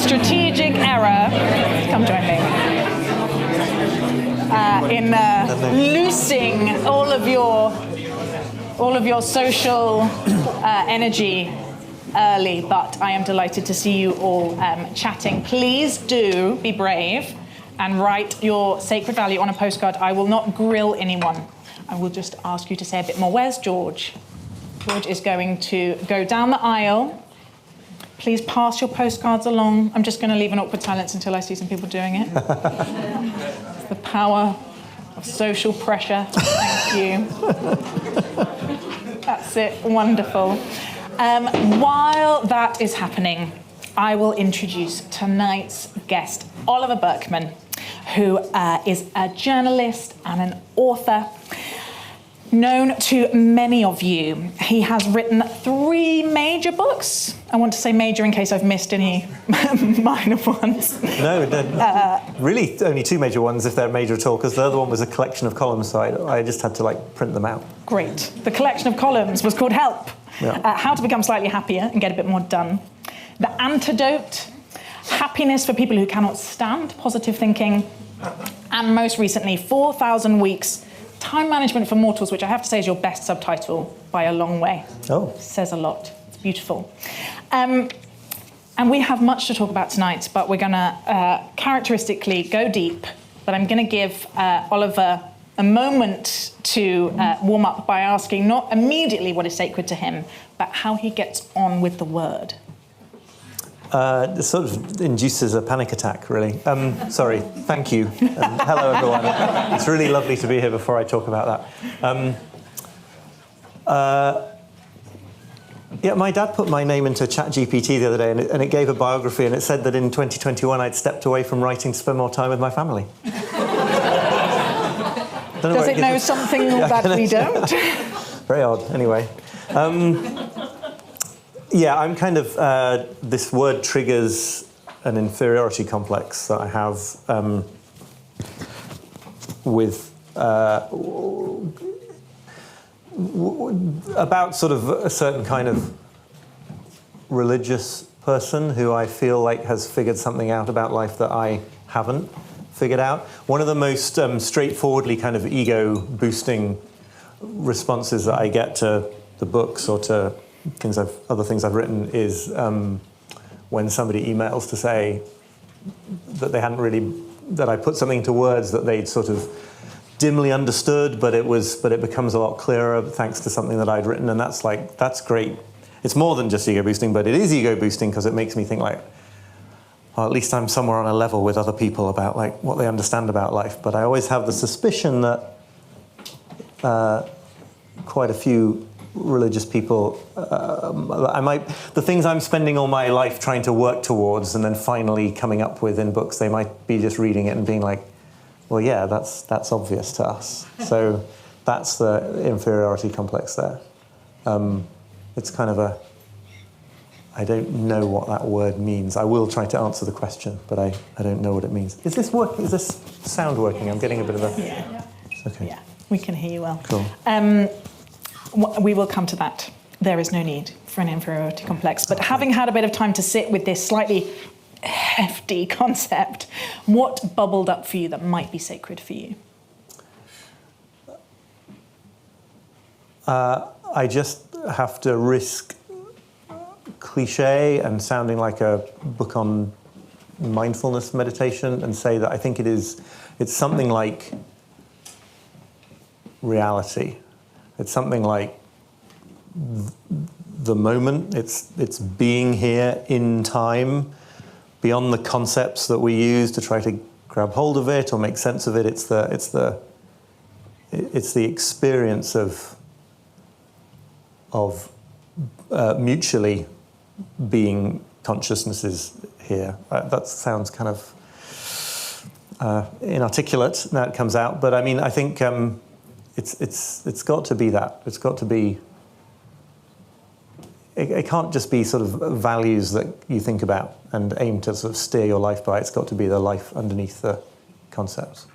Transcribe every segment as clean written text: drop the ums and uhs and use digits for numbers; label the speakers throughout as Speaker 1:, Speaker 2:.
Speaker 1: strategic error. Come join me. In loosing all of your social energy early, but I am delighted to see you all chatting. Please do be brave and write your sacred value on a postcard. I will not grill anyone. I will just ask you to say a bit more. Where's George? George is going to go down the aisle. Please pass your postcards along. I'm just going to leave an awkward silence until I see some people doing it. The power of social pressure. Thank you. That's it. Wonderful. While that is happening, I will introduce tonight's guest, Oliver Burkeman, who is a journalist and an author. Known to many of you, he has written 3 major books. I want to say major in case I've missed any minor ones.
Speaker 2: No, really only 2 major ones, if they're major at all, because the other one was a collection of columns, so I just had to print them out.
Speaker 1: Great. The collection of columns was called Help. Yeah. How to Become Slightly Happier and Get a Bit More Done. The Antidote, Happiness for People Who Cannot Stand Positive Thinking, and most recently, 4,000 Weeks, Time Management for Mortals, which I have to say is your best subtitle by a long way. Oh. It says a lot. It's beautiful. And we have much to talk about tonight, but we're going to characteristically go deep. But I'm going to give Oliver a moment to warm up by asking not immediately what is sacred to him, but how he gets on with the word.
Speaker 2: It sort of induces a panic attack, really. Sorry, thank you. Hello, everyone. It's really lovely to be here before I talk about that. Yeah, my dad put my name into ChatGPT the other day, and it gave a biography, and it said that in 2021 I'd stepped away from writing to spend more time with my family.
Speaker 1: Does it know something that we don't?
Speaker 2: Very odd. Anyway. Yeah, I'm kind of, this word triggers an inferiority complex that I have with, about sort of a certain kind of religious person who I feel like has figured something out about life that I haven't figured out. One of the most straightforwardly kind of ego-boosting responses that I get to the books or to other things I've written is when somebody emails to say that they hadn't really, that I put something into words that they'd sort of dimly understood, but it becomes a lot clearer thanks to something that I'd written, and that's great. It's more than just ego boosting, but it is ego boosting because it makes me think well, at least I'm somewhere on a level with other people about what they understand about life. But I always have the suspicion that quite a few religious people, the things I'm spending all my life trying to work towards and then finally coming up with in books, they might be just reading it and being like, well, yeah, that's obvious to us. So that's the inferiority complex there. It's kind of I don't know what that word means. I will try to answer the question, but I don't know what it means. Is this working? Is this sound working? I'm getting a bit of a...
Speaker 1: Yeah.
Speaker 2: Okay.
Speaker 1: Yeah, we can hear you well.
Speaker 2: Cool.
Speaker 1: We will come to that. There is no need for an inferiority complex. But having had a bit of time to sit with this slightly hefty concept, what bubbled up for you that might be sacred for you?
Speaker 2: I just have to risk cliche and sounding like a book on mindfulness meditation and say that I think it's something like reality. It's something like the moment. It's being here in time, beyond the concepts that we use to try to grab hold of it or make sense of it. It's the experience of mutually being consciousnesses here. That sounds kind of inarticulate. Now it comes out, but I mean, I think. It's got to be that. It's got to be. It can't just be sort of values that you think about and aim to sort of steer your life by. It's got to be the life underneath the concepts.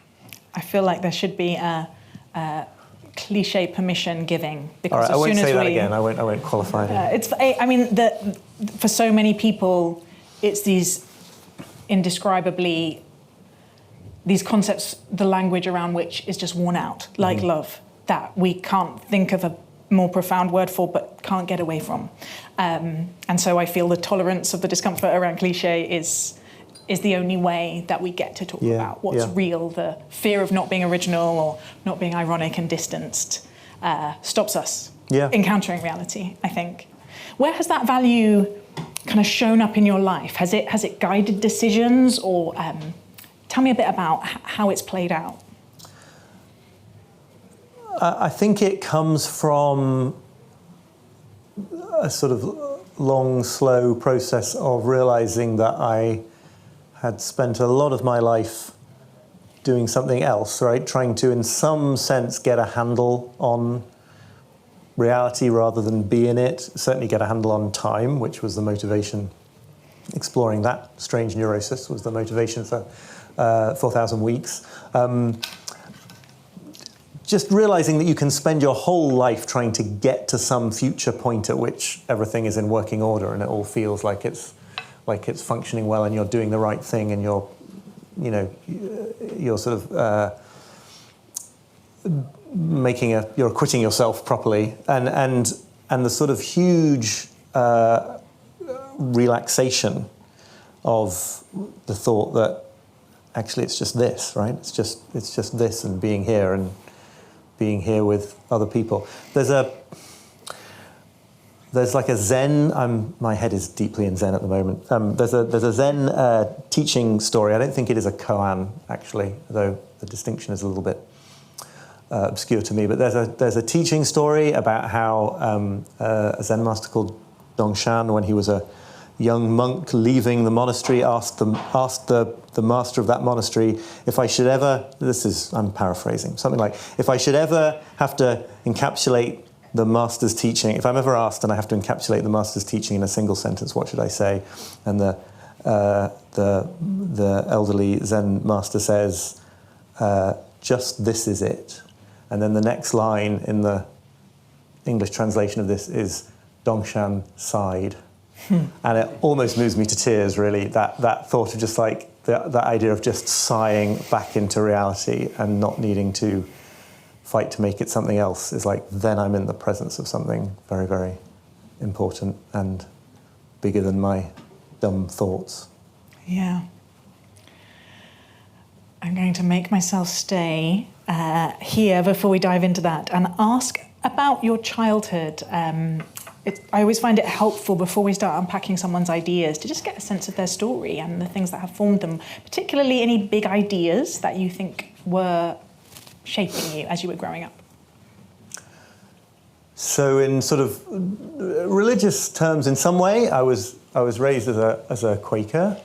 Speaker 1: I feel like there should be a cliche permission giving.
Speaker 2: Because all right, I won't say that again. I won't qualify it.
Speaker 1: I mean, for so many people, it's these indescribably, these concepts, the language around which is just worn out, like love, that we can't think of a more profound word for, but can't get away from. And so I feel the tolerance of the discomfort around cliche is the only way that we get to talk about what's real. The fear of not being original or not being ironic and distanced stops us encountering reality, I think. Where has that value kind of shown up in your life? Has it guided decisions, or tell me a bit about how it's played out?
Speaker 2: I think it comes from a sort of long, slow process of realizing that I had spent a lot of my life doing something else, right? Trying to, in some sense, get a handle on reality rather than be in it. Certainly get a handle on time, which was the motivation. Exploring that strange neurosis was the motivation for 4,000 Weeks. Just realizing that you can spend your whole life trying to get to some future point at which everything is in working order and it all feels like it's functioning well and you're doing the right thing and you're sort of you're acquitting yourself properly, and the sort of huge relaxation of the thought that actually it's just this, right? It's just this, and being here with other people. There's like a Zen. My head is deeply in Zen at the moment. There's a Zen teaching story. I don't think it is a koan actually, though the distinction is a little bit obscure to me. But there's a teaching story about how a Zen master called Dongshan, when he was a young monk leaving the monastery, asked the master of that monastery if I should ever. I'm paraphrasing something like, if I should ever have to encapsulate the master's teaching, if I'm ever asked and I have to encapsulate the master's teaching in a single sentence, what should I say? And the elderly Zen master says, just this is it. And then the next line in the English translation of this is, Dongshan sighed. And it almost moves me to tears, really, that thought of just like that idea of just sighing back into reality and not needing to fight to make it something else is like, then I'm in the presence of something very, very important and bigger than my dumb thoughts. Yeah.
Speaker 1: I'm going to make myself stay here before we dive into that and ask about your childhood. I always find it helpful before we start unpacking someone's ideas to just get a sense of their story and the things that have formed them, particularly any big ideas that you think were shaping you as you were growing up.
Speaker 2: So in sort of religious terms, in some way, I was raised as a Quaker.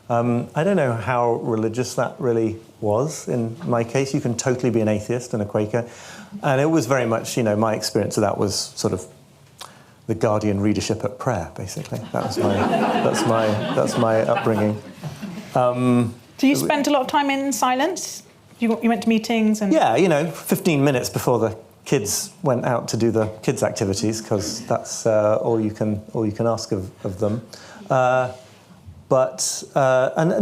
Speaker 2: I don't know how religious that really was. In my case, you can totally be an atheist and a Quaker. And it was very much, my experience of that was sort of the Guardian readership at prayer, basically. That's my upbringing.
Speaker 1: Do you spend a lot of time in silence? You went to meetings and...
Speaker 2: Yeah, 15 minutes before the kids went out to do the kids' activities, because that's all you can ask of them. And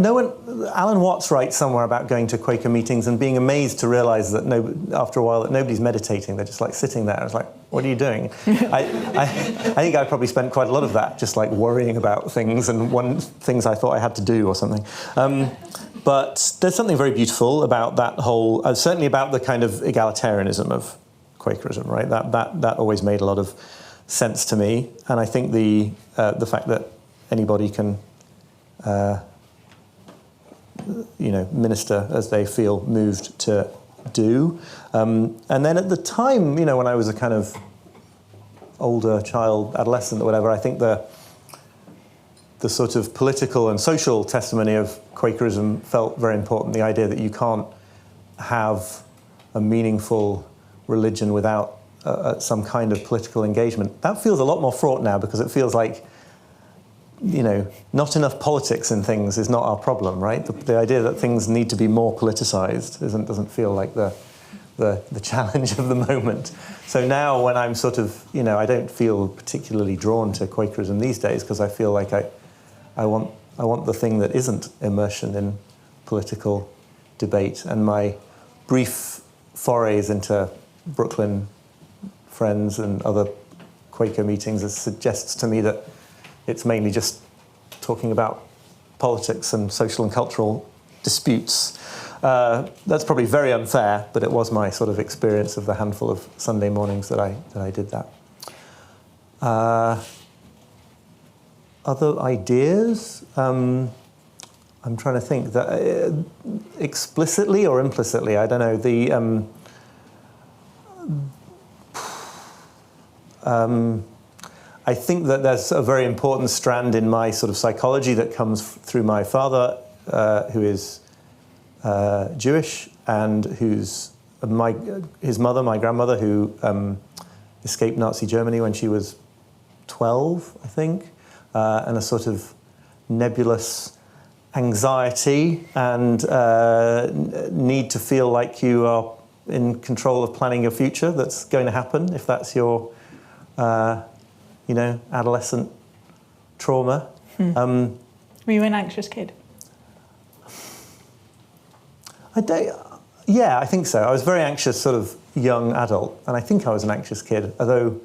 Speaker 2: no one. Alan Watts writes somewhere about going to Quaker meetings and being amazed to realise that after a while that nobody's meditating. They're just like sitting there. It's like, what are you doing? I think I probably spent quite a lot of that just like worrying about things and things I thought I had to do or something. But there's something very beautiful about that whole, certainly about the kind of egalitarianism of Quakerism, right? That always made a lot of sense to me, and I think the fact that anybody can, minister as they feel moved to do, and then at the time, when I was a kind of older child, adolescent or whatever, I think the sort of political and social testimony of Quakerism felt very important. The idea that you can't have a meaningful religion without some kind of political engagement. That feels a lot more fraught now, because it feels like, not enough politics in things is not our problem, right? The idea that things need to be more politicized doesn't feel like the challenge of the moment. So now when I'm sort of, I don't feel particularly drawn to Quakerism these days, because I feel like I want I want the thing that isn't immersion in political debate. And my brief forays into Brooklyn Friends and other Quaker meetings suggests to me that it's mainly just talking about politics and social and cultural disputes. That's probably very unfair, but it was my sort of experience of the handful of Sunday mornings that I did that. Other ideas? I'm trying to think that explicitly or implicitly, I don't know. I think that there's a very important strand in my sort of psychology that comes through my father, who is Jewish, and who's his mother, my grandmother, who escaped Nazi Germany when she was 12, I think, and a sort of nebulous anxiety and need to feel like you are in control of planning your future that's going to happen if that's your, adolescent trauma.
Speaker 1: Were you an anxious kid?
Speaker 2: Yeah, I think so. I was very anxious, sort of young adult, and I think I was an anxious kid, although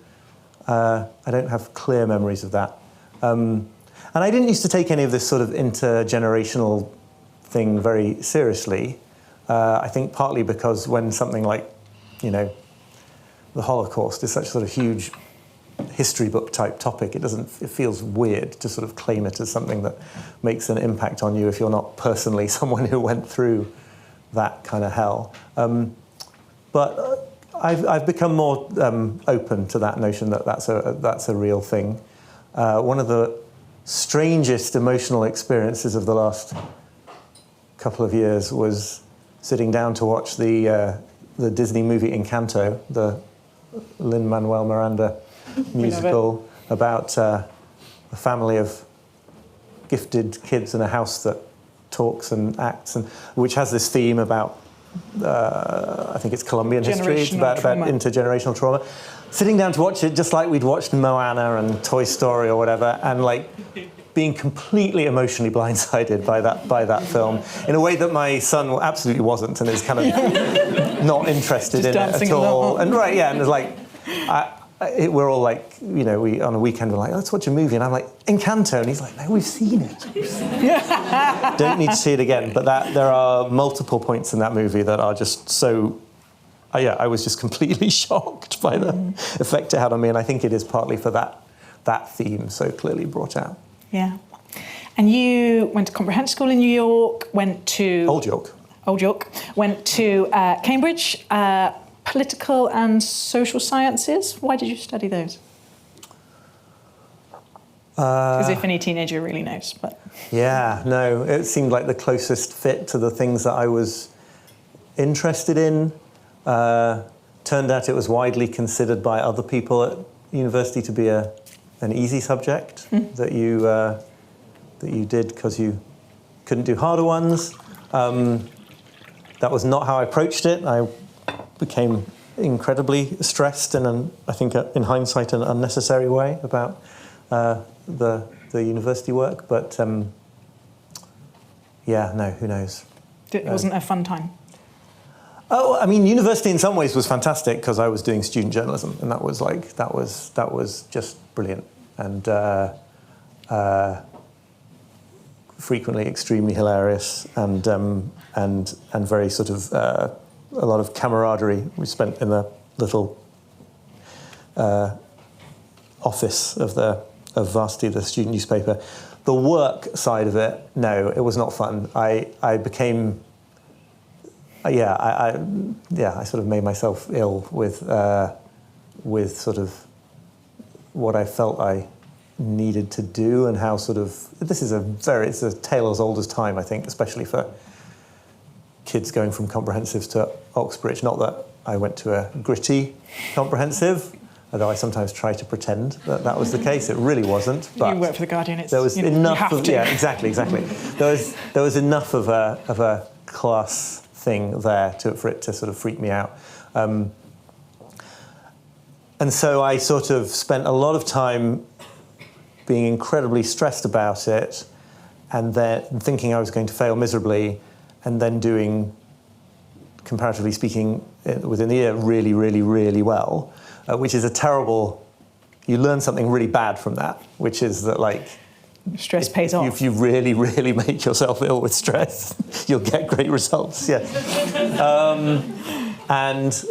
Speaker 2: I don't have clear memories of that. And I didn't used to take any of this sort of intergenerational thing very seriously. I think partly because when something like, the Holocaust is such sort of huge history book type topic, it feels weird to sort of claim it as something that makes an impact on you if you're not personally someone who went through that kind of hell. But I've become more open to that notion that that's a real thing. One of the strangest emotional experiences of the last couple of years was sitting down to watch the Disney movie Encanto, the Lin-Manuel Miranda musical about a family of gifted kids in a house that talks and acts, and which has this theme about, I think it's Colombian history, it's about intergenerational trauma. Sitting down to watch it just like we'd watched Moana and Toy Story or whatever, and like being completely emotionally blindsided by that film in a way that my son absolutely wasn't, and is kind of not interested in it at all. And and it's like, we're all like, we on a weekend we're like, let's watch a movie, and I'm like, Encanto, and he's like, no, we've seen it. Don't need to see it again. But there are multiple points in that movie that are just so. I was just completely shocked by the effect it had on me, and I think it is partly for that theme so clearly brought out.
Speaker 1: Yeah. And you went to comprehensive school in New York, went to... Old York. Went to Cambridge, political and social sciences. Why did you study those? As if any teenager really knows. But
Speaker 2: yeah, no, it seemed like the closest fit to the things that I was interested in. Turned out it was widely considered by other people at university to be an easy subject that you did because you couldn't do harder ones. That was not how I approached it. I became incredibly stressed in I think in hindsight, an unnecessary way about the university work. But who knows?
Speaker 1: It wasn't a fun time.
Speaker 2: Oh, I mean, university in some ways was fantastic because I was doing student journalism, and that was just brilliant, and frequently extremely hilarious, and very sort of a lot of camaraderie we spent in the little office of Varsity, the student newspaper. The work side of it, no, it was not fun. I became. I sort of made myself ill with sort of what I felt I needed to do, and how sort of it's a tale as old as time, I think, especially for kids going from comprehensives to Oxbridge. Not that I went to a gritty comprehensive, although I sometimes try to pretend that was the case. It really wasn't. But
Speaker 1: you work for the Guardian.
Speaker 2: There was enough of exactly. There was enough of a class thing there for it to sort of freak me out. And so I sort of spent a lot of time being incredibly stressed about it and then thinking I was going to fail miserably, and then doing, comparatively speaking, within the year, really, really, really well, which is a terrible. You learn something really bad from that, which is that
Speaker 1: stress pays off.
Speaker 2: If you really, really make yourself ill with stress, you'll get great results. Yes, and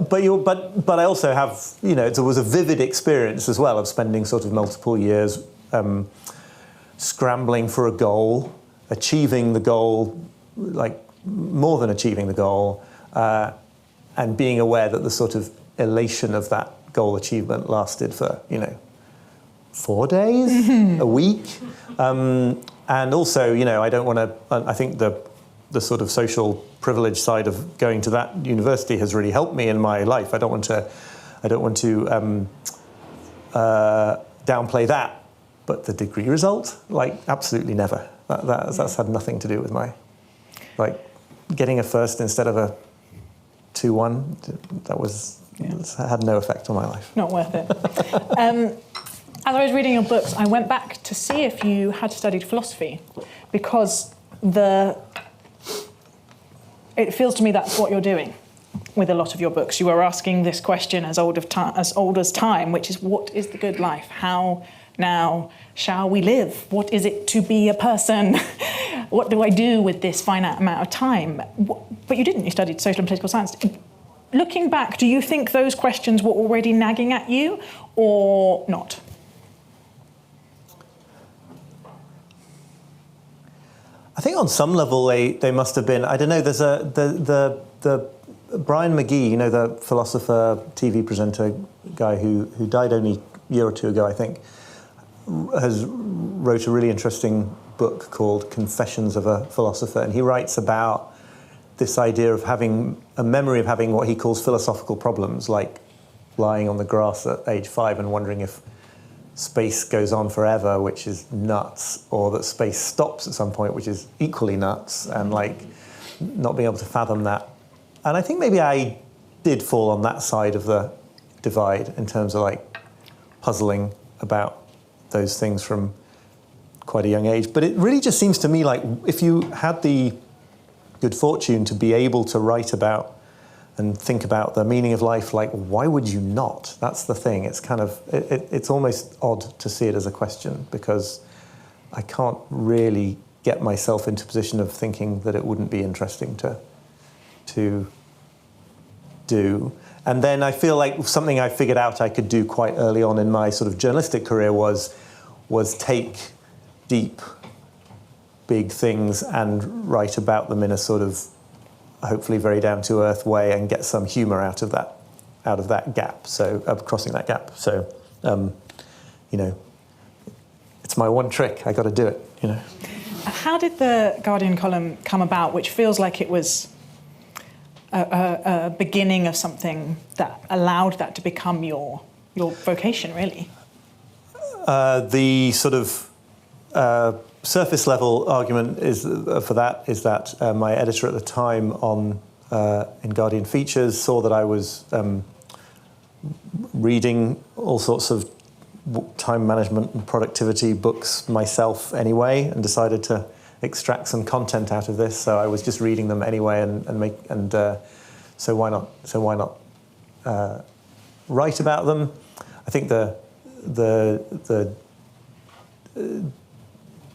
Speaker 2: but I also have it was a vivid experience as well of spending sort of multiple years scrambling for a goal, achieving the goal, more than achieving the goal, and being aware that the sort of elation of that goal achievement lasted for 4 days, a week, and also I don't want to. I think the sort of social privilege side of going to that university has really helped me in my life. I don't want to downplay that, but the degree result, absolutely never. That's had nothing to do with my getting a first instead of a 2-1. That had no effect on my life.
Speaker 1: Not worth it. As I was reading your books, I went back to see if you had studied philosophy, because it feels to me that's what you're doing with a lot of your books. You are asking this question as old as time, which is, what is the good life? How now shall we live? What is it to be a person? What do I do with this finite amount of time? But you didn't. You studied social and political science. Looking back, do you think those questions were already nagging at you or not?
Speaker 2: I think on some level they must have been. I don't know. There's the Brian McGee, the philosopher, TV presenter guy who died only a year or two ago, I think, wrote a really interesting book called Confessions of a Philosopher, and he writes about this idea of having a memory of having what he calls philosophical problems, like lying on the grass at age 5 and wondering if space goes on forever, which is nuts, or that space stops at some point, which is equally nuts, and not being able to fathom that. And I think maybe I did fall on that side of the divide in terms of puzzling about those things from quite a young age. But it really just seems to me if you had the good fortune to be able to write about and think about the meaning of life, why would you not? That's the thing. It's kind of, it's almost odd to see it as a question, because I can't really get myself into a position of thinking that it wouldn't be interesting to do. And then I feel like something I figured out I could do quite early on in my sort of journalistic career was take deep, big things and write about them in a sort of hopefully very down-to-earth way and get some humour out of that gap, so crossing that gap. So, it's my one trick. I got to do it,
Speaker 1: How did the Guardian column come about, which feels like it was a beginning of something that allowed that to become your vocation, really?
Speaker 2: The sort of surface level argument is that my editor at the time in Guardian Features saw that I was reading all sorts of time management and productivity books myself anyway, and decided to extract some content out of this. So I was just reading them anyway, so why not write about them? I think the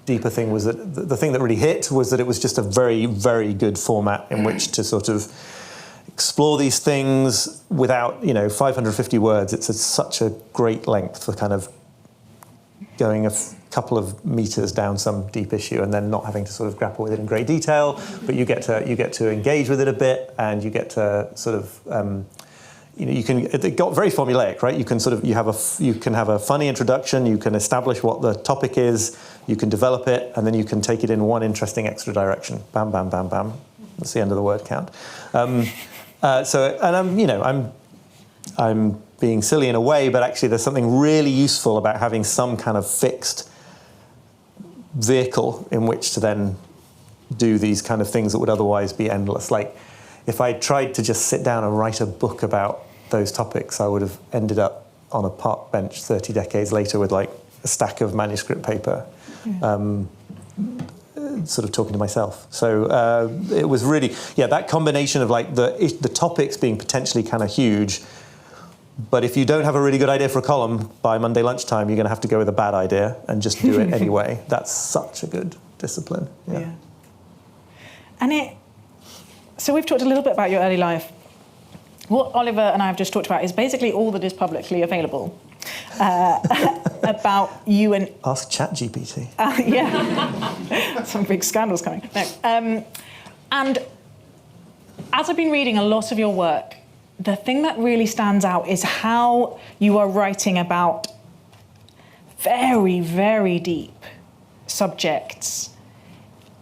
Speaker 2: deeper thing was that the thing that really hit was that it was just a very, very good format in which to sort of explore these things without, 550 words. It's such a great length for kind of going a couple of meters down some deep issue and then not having to sort of grapple with it in great detail. But you get to engage with it a bit, and you get to sort of it got very formulaic, right? You can have a funny introduction, you can establish what the topic is, you can develop it, and then you can take it in one interesting extra direction. Bam, bam, bam, bam. That's the end of the word count. I'm being silly in a way, but actually there's something really useful about having some kind of fixed vehicle in which to then do these kind of things that would otherwise be endless. Like, if I tried to just sit down and write a book about those topics, I would have ended up on a park bench 30 decades later with like a stack of manuscript paper. Yeah. sort of talking to myself. So it was really, that combination of like the topics being potentially kind of huge, but if you don't have a really good idea for a column by Monday lunchtime, you're going to have to go with a bad idea and just do it anyway. That's such a good discipline. Yeah.
Speaker 1: And so we've talked a little bit about your early life. What Oliver and I have just talked about is basically all that is publicly available about you and...
Speaker 2: Ask ChatGPT.
Speaker 1: Some big scandals coming. No. And as I've been reading a lot of your work, the thing that really stands out is how you are writing about very, very deep subjects,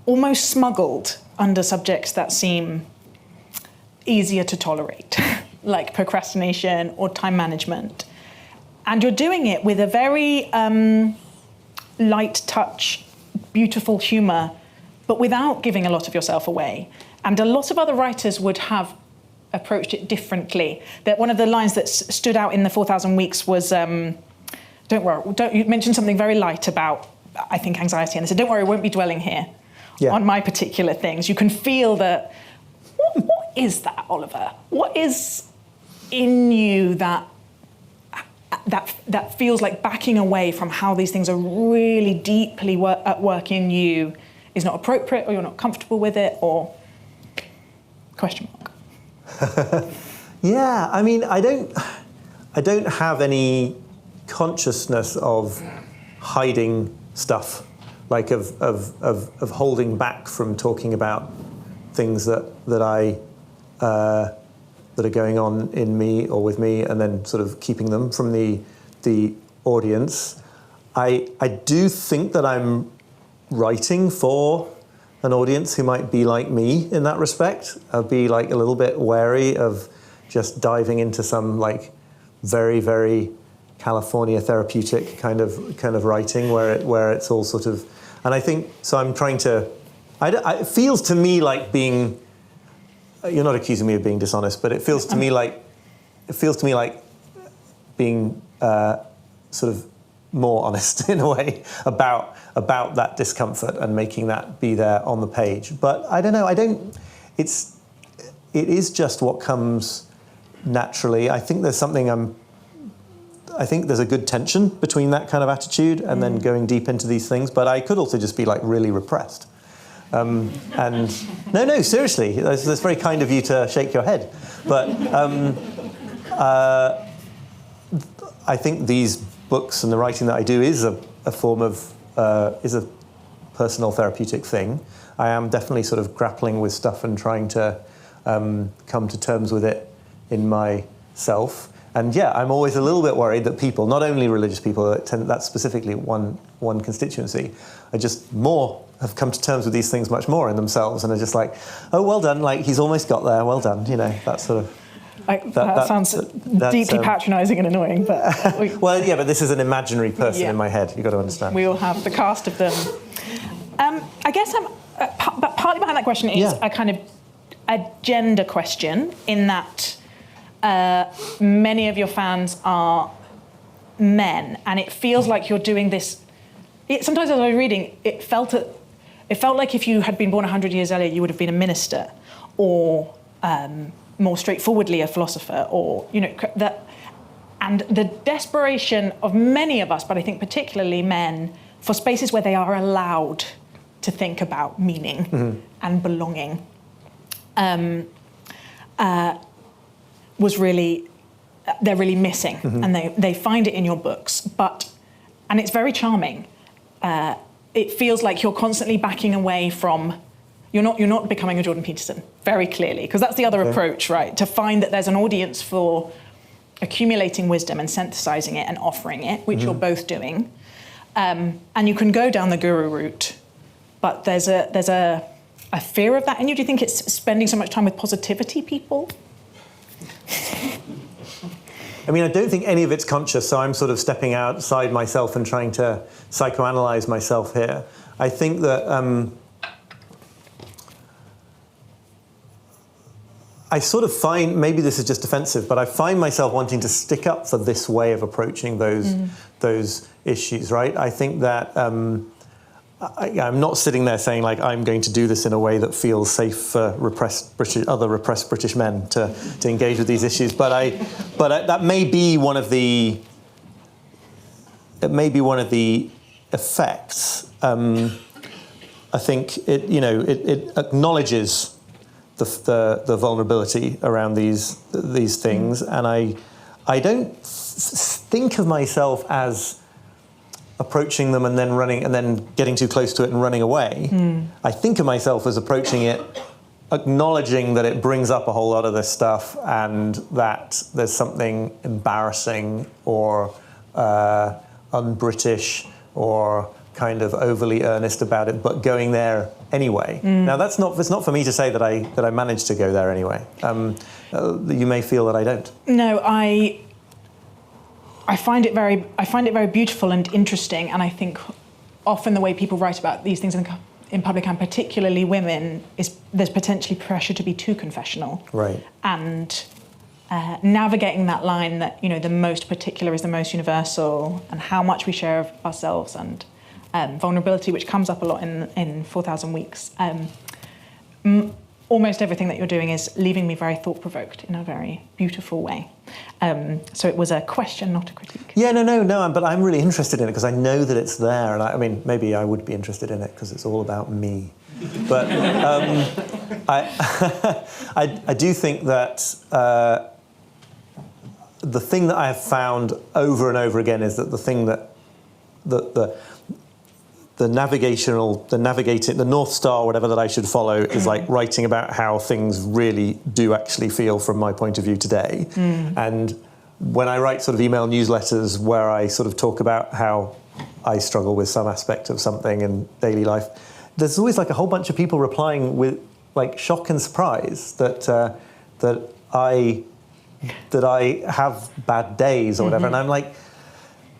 Speaker 1: almost smuggled under subjects that seem easier to tolerate, like procrastination or time management. And you're doing it with a very light touch, beautiful humour, but without giving a lot of yourself away. And a lot of other writers would have approached it differently. That one of the lines that stood out in the 4,000 Weeks was, don't worry, you mentioned something very light about, I think, anxiety. And I said, don't worry, I won't be dwelling here on my particular things. You can feel that, what is that, Oliver? What is in you that feels like backing away from how these things are really deeply at work in you is not appropriate, or you're not comfortable with it, or question mark?
Speaker 2: I mean, I don't have any consciousness of hiding stuff, like of holding back from talking about things that are going on in me or with me, and then sort of keeping them from the audience. I do think that I'm writing for an audience who might be like me in that respect. I'll be like a little bit wary of just diving into some like very, very California therapeutic kind of writing where it's all sort of, and I think so. I'm trying to. It feels to me like being. You're not accusing me of being dishonest, but it feels to me like being sort of more honest in a way about that discomfort and making that be there on the page. But I don't know. It is just what comes naturally. I think there's a good tension between that kind of attitude and then going deep into these things. But I could also just be like really repressed. And no, seriously, that's very kind of you to shake your head. But I think these books and the writing that I do is a form of is a personal therapeutic thing. I am definitely sort of grappling with stuff and trying to come to terms with it in myself. And I'm always a little bit worried that people, not only religious people, that's specifically one constituency, are just have come to terms with these things much more in themselves and are just like, oh, well done, like he's almost got there, well done, that sort of...
Speaker 1: That sounds deeply patronising and annoying, but...
Speaker 2: but this is an imaginary person in my head, you've got to understand.
Speaker 1: We all have the cast of them. I guess but partly behind that question is a kind of a gender question, in that many of your fans are men, and it feels like you're doing this... Sometimes as I was reading, it felt like if you had been born 100 years earlier, you would have been a minister, or more straightforwardly a philosopher, or that. And the desperation of many of us, but I think particularly men, for spaces where they are allowed to think about meaning and belonging, was really, they're really missing, and they find it in your books, and it's very charming. It feels like you're constantly backing away from, you're not becoming a Jordan Peterson, very clearly, because that's the other approach, right? To find that there's an audience for accumulating wisdom and synthesizing it and offering it, which you're both doing. And you can go down the guru route, but there's a fear of that in you. Do you think it's spending so much time with positivity people?
Speaker 2: I mean, I don't think any of it's conscious, so I'm sort of stepping outside myself and trying to psychoanalyze myself here. I think that I sort of find, maybe this is just defensive, but I find myself wanting to stick up for this way of approaching those issues, right? I think that I'm not sitting there saying like I'm going to do this in a way that feels safe for other repressed British men to engage with these issues. But that may be one of the effects. I think it acknowledges the vulnerability around these things, and I don't think of myself as approaching them and then running and then getting too close to it and running away. I think of myself as approaching it, acknowledging that it brings up a whole lot of this stuff and that there's something embarrassing or un-British or kind of overly earnest about it, but going there anyway. Now it's not for me to say that I managed to go there anyway. You may feel that I don't.
Speaker 1: No, I find it very beautiful and interesting, and I think often the way people write about these things in public, and particularly women, is there's potentially pressure to be too confessional.
Speaker 2: Right.
Speaker 1: And navigating that line that the most particular is the most universal, and how much we share of ourselves and vulnerability, which comes up a lot in 4,000 Weeks. Almost everything that you're doing is leaving me very thought-provoked in a very beautiful way. So it was a question, not a critique.
Speaker 2: Yeah, no, but I'm really interested in it because I know that it's there, and I mean, maybe I would be interested in it because it's all about me. But I do think that the thing that I have found over and over again is that the thing that the North Star, whatever that I should follow, is like writing about how things really do actually feel from my point of view today. And when I write sort of email newsletters where I sort of talk about how I struggle with some aspect of something in daily life, there's always like a whole bunch of people replying with like shock and surprise that I have bad days or whatever. And I'm like,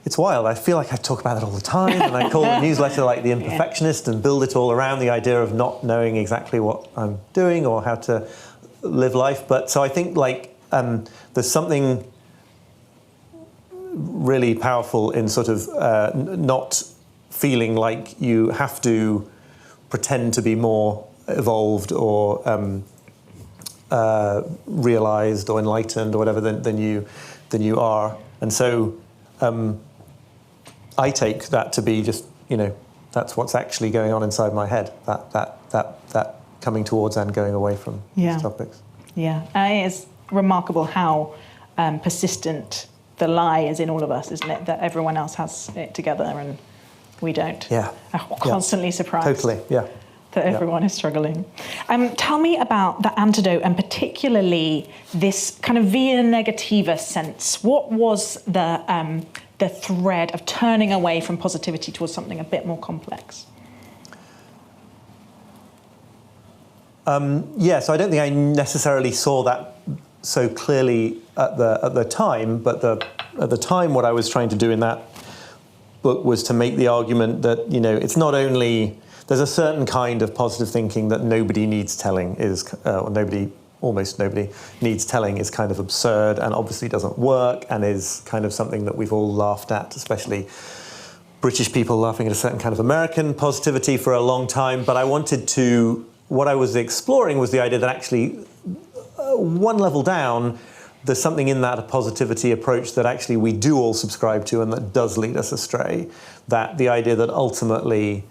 Speaker 2: it's wild. I feel like I talk about it all the time, and I call the newsletter like The Imperfectionist and build it all around the idea of not knowing exactly what I'm doing or how to live life. But so I think like there's something really powerful in sort of not feeling like you have to pretend to be more evolved or realized or enlightened or whatever than you are. And so I take that to be just, that's what's actually going on inside my head, that coming towards and going away from these topics.
Speaker 1: Yeah, it's remarkable how persistent the lie is in all of us, isn't it? That everyone else has it together and we don't.
Speaker 2: Yeah.
Speaker 1: I'm constantly surprised.
Speaker 2: Totally, yeah.
Speaker 1: That everyone is struggling. Tell me about the antidote, and particularly this kind of via negativa sense. What was the thread of turning away from positivity towards something a bit more complex?
Speaker 2: So I don't think I necessarily saw that so clearly at the time, but at the time what I was trying to do in that book was to make the argument that, it's not only... There's a certain kind of positive thinking that nobody needs telling almost nobody needs telling is kind of absurd and obviously doesn't work and is kind of something that we've all laughed at, especially British people laughing at a certain kind of American positivity for a long time. But what I was exploring was the idea that actually one level down, there's something in that positivity approach that actually we do all subscribe to and that does lead us astray. That the idea that ultimately,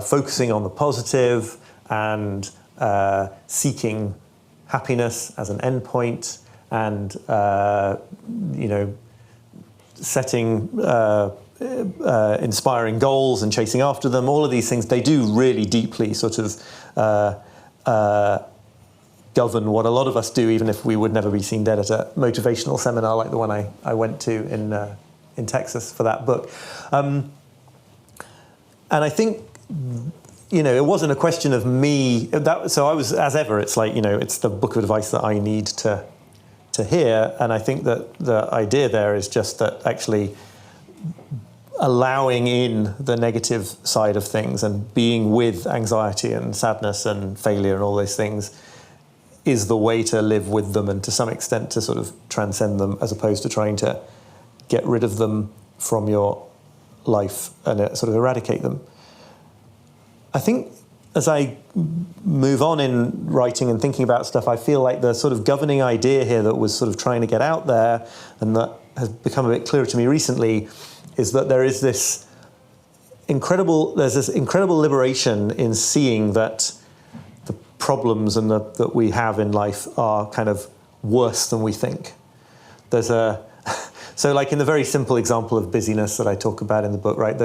Speaker 2: focusing on the positive and seeking happiness as an endpoint and, setting inspiring goals and chasing after them, all of these things, they do really deeply sort of govern what a lot of us do, even if we would never be seen dead at a motivational seminar like the one I went to in Texas for that book. And I think, it wasn't a question of me. So I was, as ever, it's like, it's the book of advice that I need to hear. And I think that the idea there is just that actually allowing in the negative side of things and being with anxiety and sadness and failure and all those things is the way to live with them and to some extent to sort of transcend them, as opposed to trying to get rid of them from your life and sort of eradicate them. I think as I move on in writing and thinking about stuff, I feel like the sort of governing idea here that was sort of trying to get out there and that has become a bit clearer to me recently is that there's this incredible liberation in seeing that the problems that we have in life are kind of worse than we think. So like in the very simple example of busyness that I talk about in the book, right?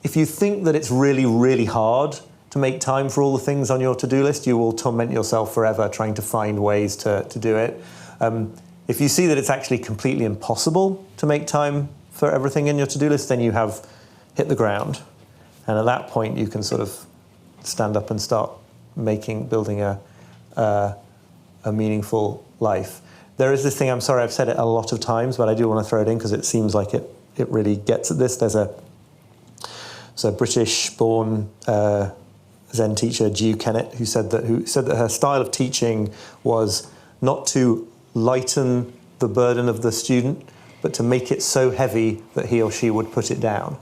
Speaker 2: If you think that it's really, really hard to make time for all the things on your to-do list, you will torment yourself forever trying to find ways to do it. If you see that it's actually completely impossible to make time for everything in your to-do list, then you have hit the ground. And at that point, you can sort of stand up and start building a meaningful life. There is this thing, I'm sorry I've said it a lot of times, but I do want to throw it in because it seems like it really gets at this. There's a British-born Zen teacher, Jiu Kennett, who said that her style of teaching was not to lighten the burden of the student, but to make it so heavy that he or she would put it down.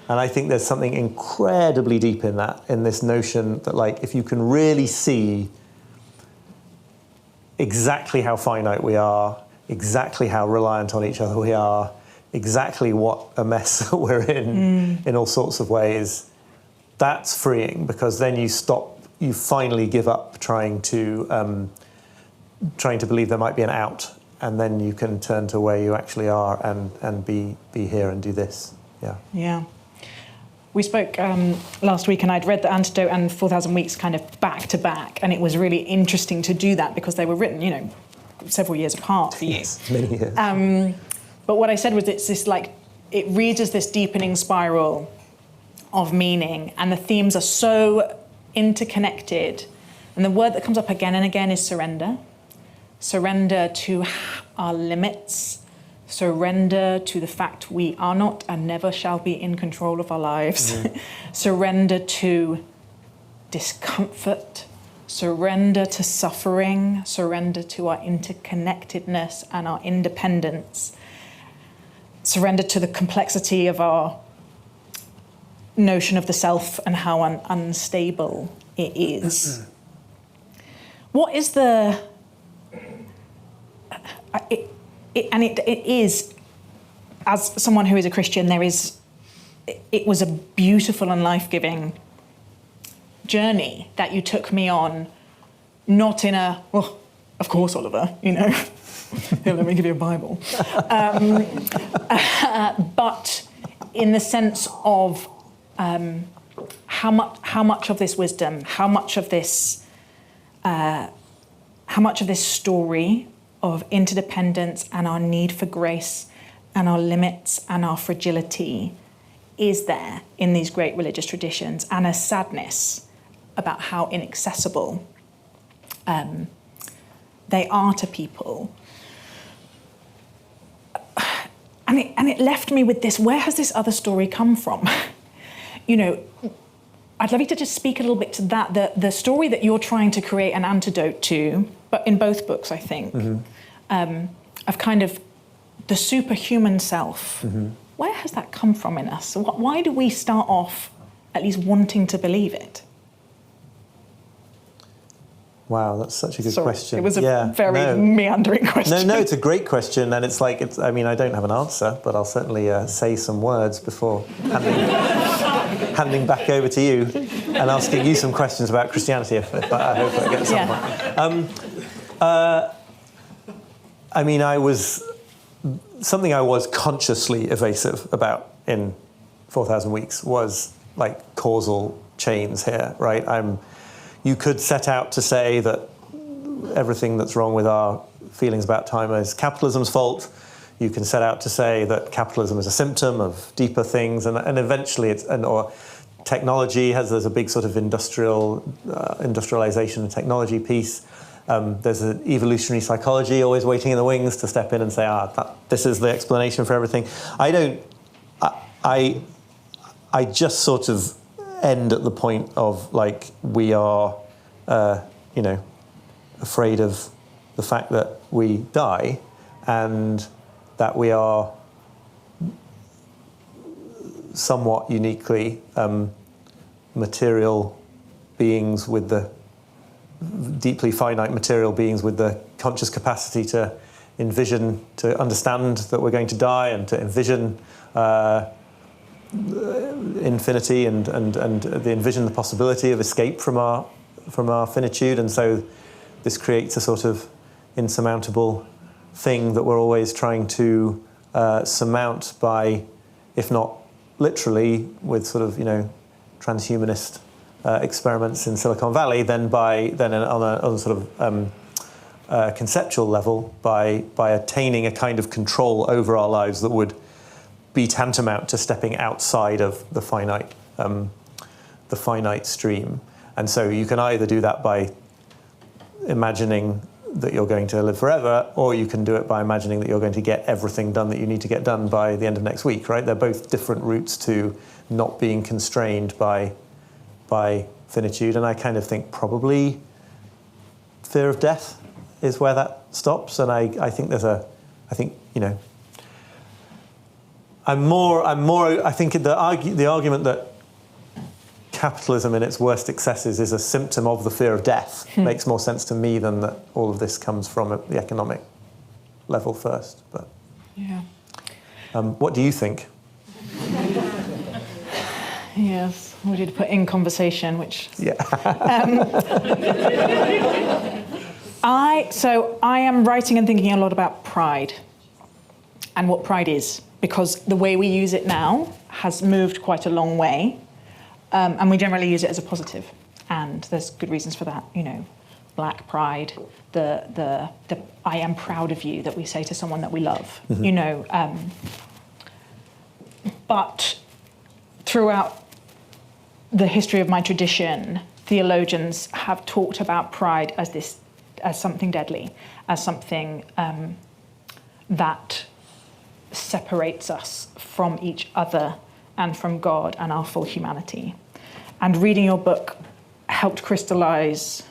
Speaker 2: And I think there's something incredibly deep in that, in this notion that, like, if you can really see exactly how finite we are, exactly how reliant on each other we are, exactly what a mess we're in all sorts of ways, that's freeing, because then you finally give up trying to believe there might be an out, and then you can turn to where you actually are and be here and do this. Yeah.
Speaker 1: We spoke last week, and I'd read The Antidote and 4,000 Weeks kind of back to back, and it was really interesting to do that because they were written, several years apart for you.
Speaker 2: Yes, many years.
Speaker 1: But what I said was it's this, like, it reads as this deepening spiral of meaning, and the themes are so interconnected. And the word that comes up again and again is surrender. Surrender to our limits. Surrender to the fact we are not and never shall be in control of our lives. Surrender to discomfort. Surrender to suffering. Surrender to our interconnectedness and our independence. Surrender to the complexity of our notion of the self and how unstable it is. What is the... It is, as someone who is a Christian, it was a beautiful and life-giving journey that you took me on, not in a, well, of course, Oliver, here, let me give you a Bible. But in the sense of how much of this wisdom, how much of this story of interdependence and our need for grace and our limits and our fragility is there in these great religious traditions, and a sadness about how inaccessible they are to people. And it left me with this, where has this other story come from? I'd love you to just speak a little bit to that, the story that you're trying to create an antidote to, but in both books, I think, of kind of the superhuman self. Where has that come from in us? Why do we start off at least wanting to believe it?
Speaker 2: Wow, that's such a good question.
Speaker 1: It was a very meandering question.
Speaker 2: No, it's a great question, and I don't have an answer, but I'll certainly say some words before handing back over to you and asking you some questions about Christianity, if I hope I get somewhere. Something I was consciously evasive about in 4,000 Weeks was like causal chains here, right? You could set out to say that everything that's wrong with our feelings about time is capitalism's fault. You can set out to say that capitalism is a symptom of deeper things, and eventually or technology there's a big sort of industrialization and technology piece. There's an evolutionary psychology always waiting in the wings to step in and say, this is the explanation for everything. I just sort of end at the point of, like, we are, afraid of the fact that we die, and that we are somewhat uniquely material beings with the deeply finite material beings with the conscious capacity to envision, to understand that we're going to die, and to envision infinity and envision the possibility of escape from our finitude. And so this creates a sort of insurmountable thing that we're always trying to surmount by, if not literally, with sort of transhumanist experiments in Silicon Valley, then on a sort of conceptual level by attaining a kind of control over our lives that would be tantamount to stepping outside of the finite stream. And so you can either do that by imagining that you're going to live forever, or you can do it by imagining that you're going to get everything done that you need to get done by the end of next week, right? They're both different routes to not being constrained by finitude. And I kind of think probably fear of death is where that stops. And I think I think the argument that capitalism in its worst excesses is a symptom of the fear of death makes more sense to me than that all of this comes from the economic level first. But what do you think?
Speaker 1: Yes, we did put in conversation, which I am writing and thinking a lot about pride and what pride is, because the way we use it now has moved quite a long way. And we generally use it as a positive, and there's good reasons for that. Black pride, the "I am proud of you" that we say to someone that we love. Mm-hmm. But throughout the history of my tradition, theologians have talked about pride as something deadly, as something that separates us from each other and from God and our full humanity. And reading your book helped crystallize,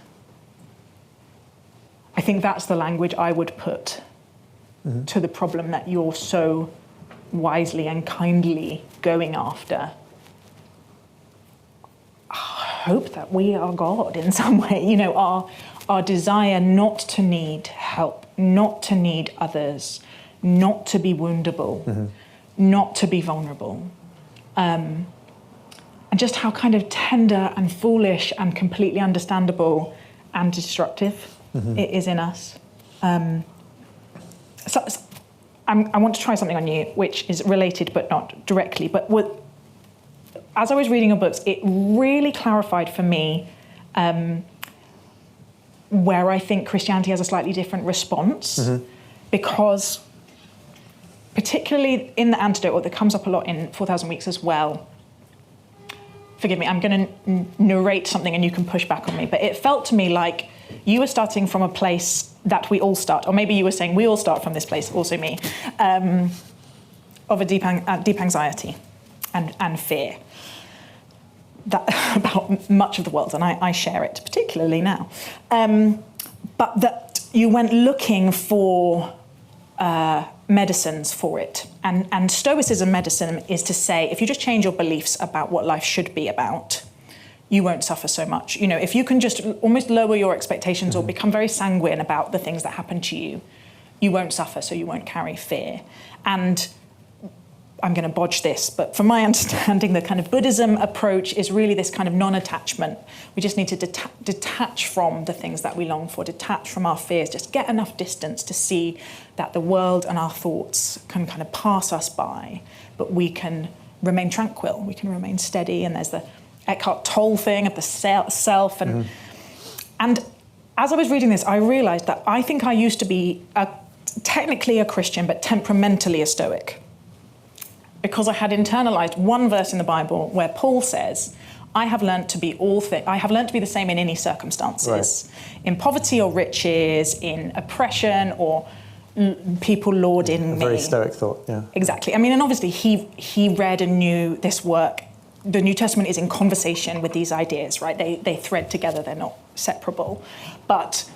Speaker 1: I think that's the language I would put to the problem that you're so wisely and kindly going after. I hope that we are God in some way. Our desire not to need help, not to need others, not to be woundable, not to be vulnerable. And just how kind of tender and foolish and completely understandable and destructive it is in us. I want to try something on you, which is related but not directly. But as I was reading your books, it really clarified for me where I think Christianity has a slightly different response, because particularly in the antidote, or that comes up a lot in 4,000 Weeks as well. Forgive me, I'm going to narrate something and you can push back on me, but it felt to me like you were starting from a place that we all start, or maybe you were saying we all start from this place, also me, of a deep anxiety and fear about much of the world, and I share it, particularly now. But that you went looking for medicines for it. And Stoicism medicine is to say, if you just change your beliefs about what life should be about, you won't suffer so much. If you can just almost lower your expectations or become very sanguine about the things that happen to you, you won't suffer, so you won't carry fear. And I'm going to bodge this, but from my understanding, the kind of Buddhism approach is really this kind of non-attachment. We just need to detach from the things that we long for, detach from our fears, just get enough distance to see that the world and our thoughts can kind of pass us by, but we can remain tranquil, we can remain steady. And there's the Eckhart Tolle thing of the self. And as I was reading this, I realized that I think I used to be technically a Christian, but temperamentally a Stoic, because I had internalized one verse in the Bible where Paul says, I have learned to be the same in any circumstances, in poverty or riches, in oppression or people lording me.
Speaker 2: Very Stoic thought, yeah.
Speaker 1: Exactly. I mean, and obviously he read and knew this work. The New Testament is in conversation with these ideas, right? They thread together, they're not separable. But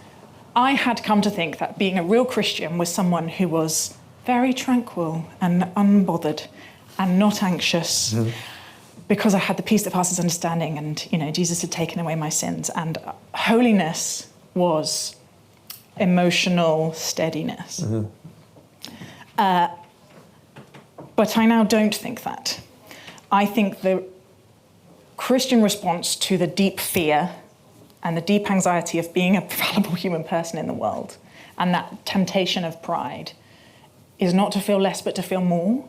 Speaker 1: I had come to think that being a real Christian was someone who was very tranquil and unbothered and not anxious, because I had the peace that passes understanding, and Jesus had taken away my sins. And holiness was emotional steadiness. But I now don't think that. I think the Christian response to the deep fear and the deep anxiety of being a fallible human person in the world, and that temptation of pride, is not to feel less but to feel more.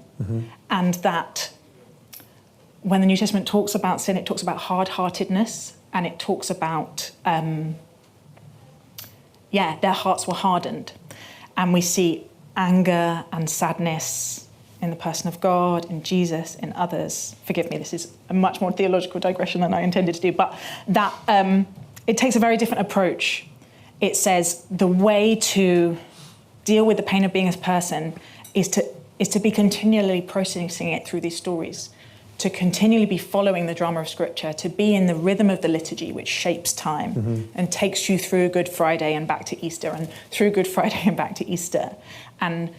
Speaker 1: And that when the New Testament talks about sin, it talks about hard-heartedness, and it talks about, their hearts were hardened. And we see anger and sadness in the person of God, in Jesus, in others. Forgive me, this is a much more theological digression than I intended to do, but that it takes a very different approach. It says the way to deal with the pain of being a person is to be continually processing it through these stories, to continually be following the drama of Scripture, to be in the rhythm of the liturgy, which shapes time and takes you through Good Friday and back to Easter, and through Good Friday and back to Easter, and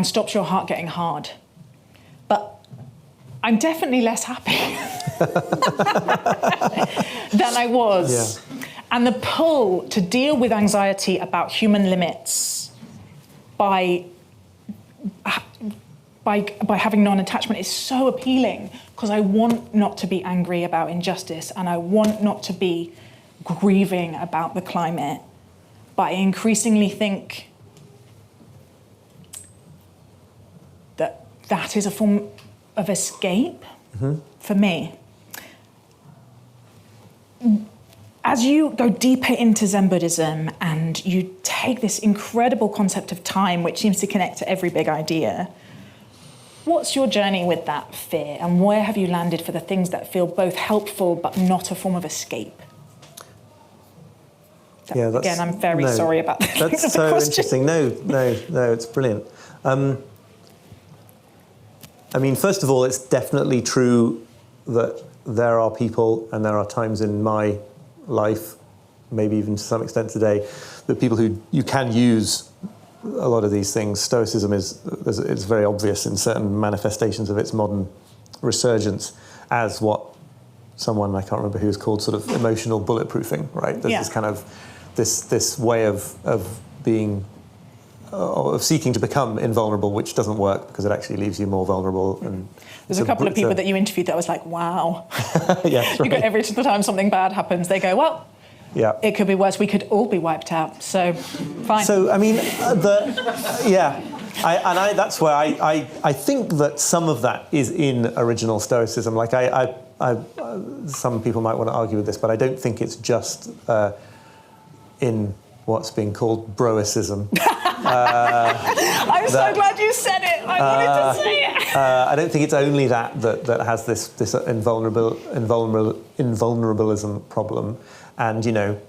Speaker 1: stops your heart getting hard. But I'm definitely less happy than I was. Yeah. And the pull to deal with anxiety about human limits by having non-attachment is so appealing, because I want not to be angry about injustice, and I want not to be grieving about the climate. But I increasingly think that is a form of escape for me. As you go deeper into Zen Buddhism and you take this incredible concept of time, which seems to connect to every big idea, what's your journey with that fear, and where have you landed for the things that feel both helpful but not a form of escape? Again, I'm very sorry about that.
Speaker 2: That's so interesting. No, it's brilliant. I mean, first of all, it's definitely true that there are people, and there are times in my life, maybe even to some extent today, that people who you can use a lot of these things. Stoicism is very obvious in certain manifestations of its modern resurgence as what someone, I can't remember who, is called sort of emotional bulletproofing, right? There's this kind of this way of being of seeking to become invulnerable, which doesn't work because it actually leaves you more vulnerable. And
Speaker 1: there's a couple of people that you interviewed that was like, wow.
Speaker 2: Yes, right.
Speaker 1: You go, every time something bad happens, they go, well, it could be worse. We could all be wiped out. So, fine.
Speaker 2: So, I mean, that's where I think that some of that is in original Stoicism. Like, some people might want to argue with this, but I don't think it's just in what's being called broicism.
Speaker 1: I'm so glad you said it. I wanted to say it.
Speaker 2: I don't think it's only that has this invulnerabilism problem, and it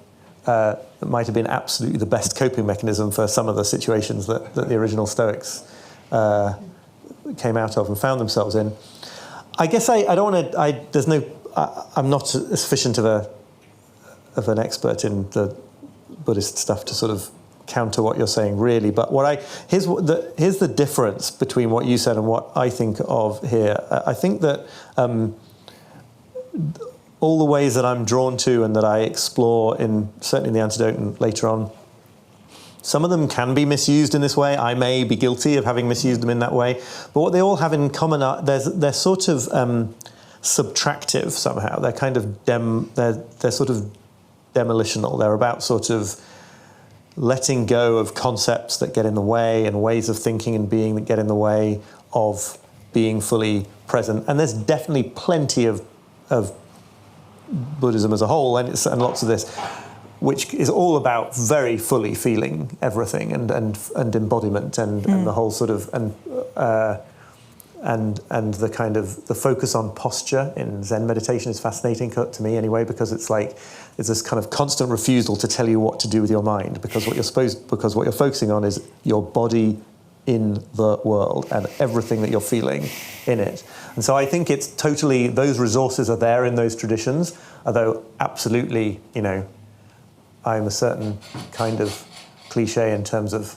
Speaker 2: might have been absolutely the best coping mechanism for some of the situations that the original Stoics came out of and found themselves in. I guess I don't want to. I'm not sufficient of an expert in the Buddhist stuff to sort of counter what you're saying, really. But here's the difference between what you said and what I think of here. I think that all the ways that I'm drawn to and that I explore certainly in the Antidote and later on, some of them can be misused in this way. I may be guilty of having misused them in that way. But what they all have in common are they're sort of subtractive somehow. They're kind of they're sort of demolitional. They're about sort of letting go of concepts that get in the way and ways of thinking and being that get in the way of being fully present. And there's definitely plenty of Buddhism as a whole and lots of this, which is all about very fully feeling everything and embodiment and the whole sort of and the kind of the focus on posture in Zen meditation is fascinating to me anyway, because it's like it's this kind of constant refusal to tell you what to do with your mind, because what you're focusing on is your body in the world and everything that you're feeling in it. And so I think it's totally, those resources are there in those traditions, although absolutely, I'm a certain kind of cliche in terms of,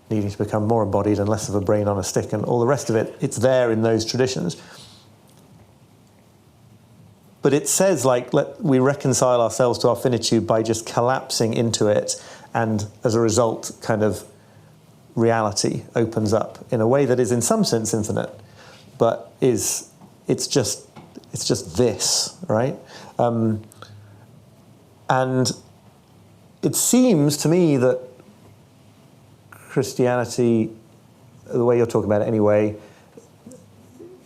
Speaker 2: needing to become more embodied and less of a brain on a stick and all the rest of it, it's there in those traditions. But it says, like, we reconcile ourselves to our finitude by just collapsing into it, and as a result, kind of reality opens up in a way that is in some sense infinite, but it's just this, right? And it seems to me that Christianity, the way you're talking about it anyway,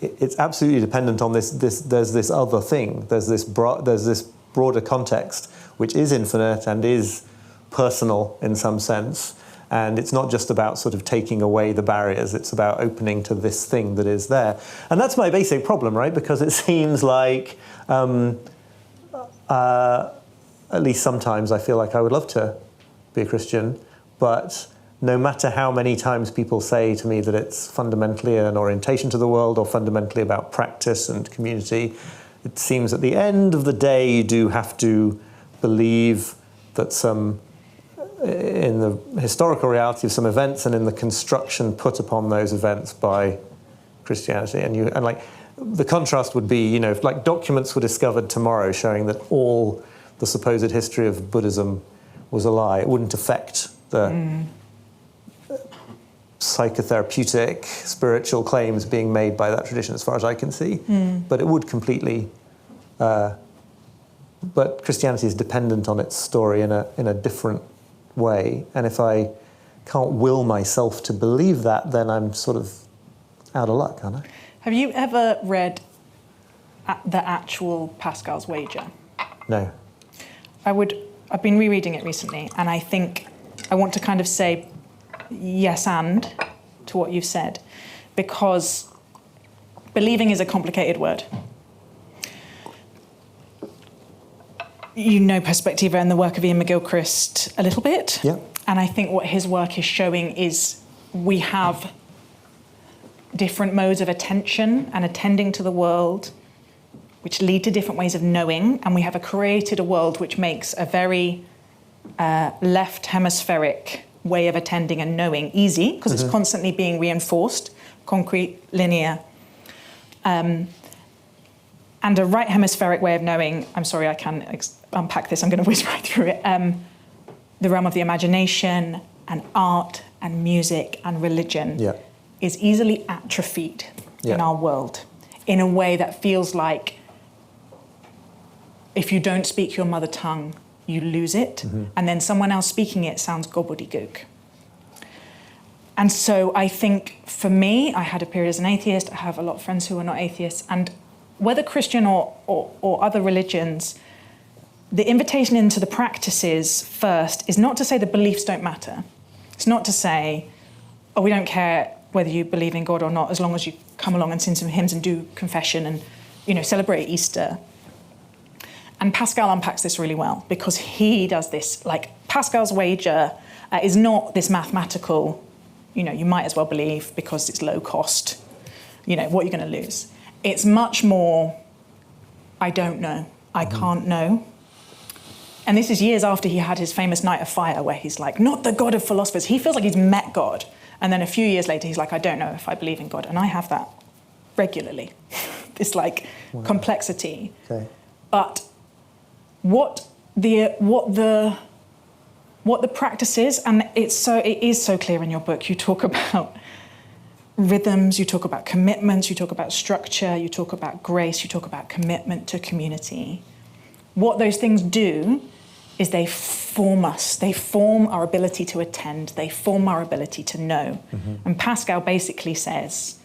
Speaker 2: it's absolutely dependent on this. There's this other thing. There's this broader context which is infinite and is personal in some sense. And it's not just about sort of taking away the barriers. It's about opening to this thing that is there. And that's my basic problem, right? Because it seems like, at least sometimes, I feel like I would love to be a Christian, but no matter how many times people say to me that it's fundamentally an orientation to the world or fundamentally about practice and community, it seems at the end of the day you do have to believe that in the historical reality of some events and in the construction put upon those events by Christianity. And like the contrast would be, if like documents were discovered tomorrow showing that all the supposed history of Buddhism was a lie, it wouldn't affect the psychotherapeutic, spiritual claims being made by that tradition, as far as I can see. But it would completely. But Christianity is dependent on its story in a different way, and if I can't will myself to believe that, then I'm sort of out of luck, aren't I?
Speaker 1: Have you ever read the actual Pascal's Wager?
Speaker 2: No.
Speaker 1: I've been rereading it recently, and I think I want to kind of say yes and to what you've said, because believing is a complicated word. You know Perspectiva and the work of Ian McGilchrist a little bit.
Speaker 2: Yeah.
Speaker 1: And I think what his work is showing is we have different modes of attention and attending to the world, which lead to different ways of knowing. And we have created a world which makes a very left hemispheric way of attending and knowing easy, because it's constantly being reinforced, concrete, linear. And a right hemispheric way of knowing, I'm sorry, I can unpack this, I'm going to whiz right through it, the realm of the imagination and art and music and religion is easily atrophied in our world in a way that feels like if you don't speak your mother tongue, you lose it, and then someone else speaking it sounds gobbledygook. And so I think for me, I had a period as an atheist, I have a lot of friends who are not atheists, and whether Christian or other religions, the invitation into the practices first is not to say the beliefs don't matter. It's not to say, oh, we don't care whether you believe in God or not, as long as you come along and sing some hymns and do confession and, celebrate Easter. And Pascal unpacks this really well, because he does this, like Pascal's Wager is not this mathematical, you might as well believe because it's low cost, what are you going to lose? It's much more, I don't know, I can't know. And this is years after he had his famous Night of Fire, where he's like, not the God of philosophers. He feels like he's met God. And then a few years later, he's like, I don't know if I believe in God. And I have that regularly, this complexity.
Speaker 2: Okay.
Speaker 1: But what the practice is, and it is so clear in your book, you talk about rhythms, you talk about commitments, you talk about structure, you talk about grace, you talk about commitment to community. What those things do is they form us, they form our ability to attend, they form our ability to know. And Pascal basically says,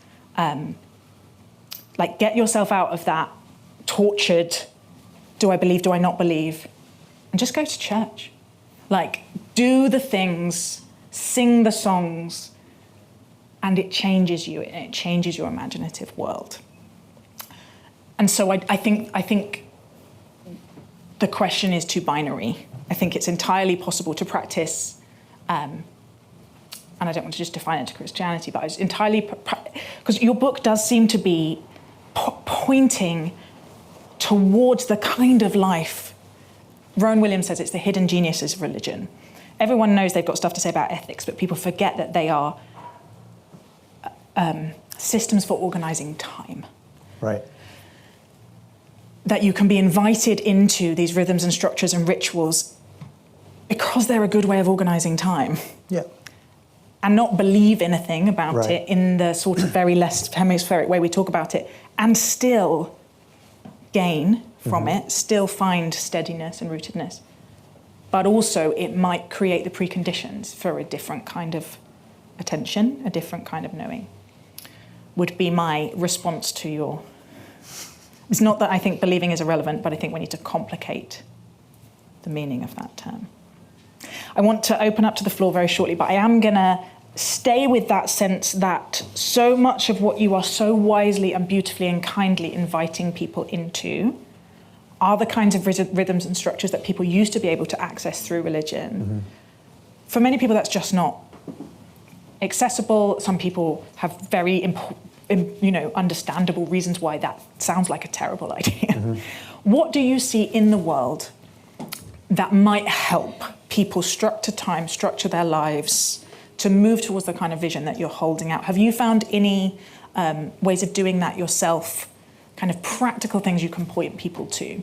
Speaker 1: get yourself out of that tortured, do I believe, do I not believe, and just go to church. Do the things, sing the songs, and it changes you, it changes your imaginative world. And so I think the question is too binary. I think it's entirely possible to practice, and I don't want to just define it to Christianity, but it's entirely, because your book does seem to be pointing towards the kind of life, Rowan Williams says it's the hidden geniuses of religion. everyone knows they've got stuff to say about ethics, but people forget that they are systems for organising time.
Speaker 2: Right.
Speaker 1: That you can be invited into these rhythms and structures and rituals because they're a good way of organising time.
Speaker 2: Yeah.
Speaker 1: And not believe anything about
Speaker 2: Right.
Speaker 1: it in the sort of very less hemispheric way we talk about it, and still gain from it, still find steadiness and rootedness. But also it might create the preconditions for a different kind of attention, a different kind of knowing, would be my response to your... It's not that I think believing is irrelevant, but I think we need to complicate the meaning of that term. I want to open up to the floor very shortly, but I am going to stay with that sense that so much of what you are so wisely and beautifully and kindly inviting people into are the kinds of rhythms and structures that people used to be able to access through religion. Mm-hmm. For many people, that's just not accessible. Some people have very understandable reasons why that sounds like a terrible idea. Mm-hmm. What do you see in the world that might help people structure time, structure their lives, to move towards the kind of vision that you're holding out? Have you found any ways of doing that yourself, kind of practical things you can point people to?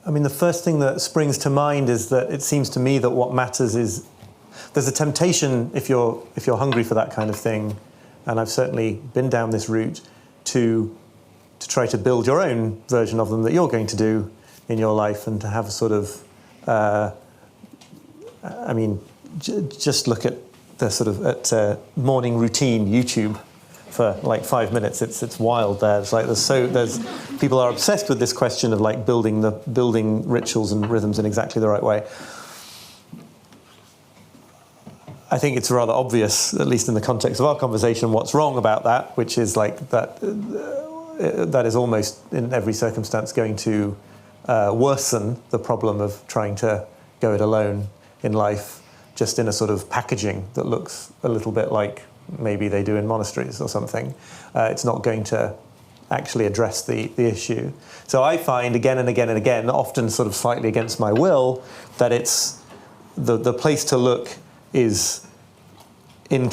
Speaker 2: I mean, the first thing that springs to mind is that it seems to me that what matters is there's a temptation if you're hungry for that kind of thing, and I've certainly been down this route, to try to build your own version of them that you're going to do in your life, and to have a sort of, just look at the sort of morning routine YouTube for like 5 minutes. It's wild there. It's like there's people are obsessed with this question of like building rituals and rhythms in exactly the right way. I think it's rather obvious, at least in the context of our conversation, what's wrong about that, which is like that is almost in every circumstance going to worsen the problem of trying to go it alone in life, just in a sort of packaging that looks a little bit like maybe they do in monasteries or something. It's not going to actually address the issue. So I find again and again and again, often sort of slightly against my will, that it's the place to look is in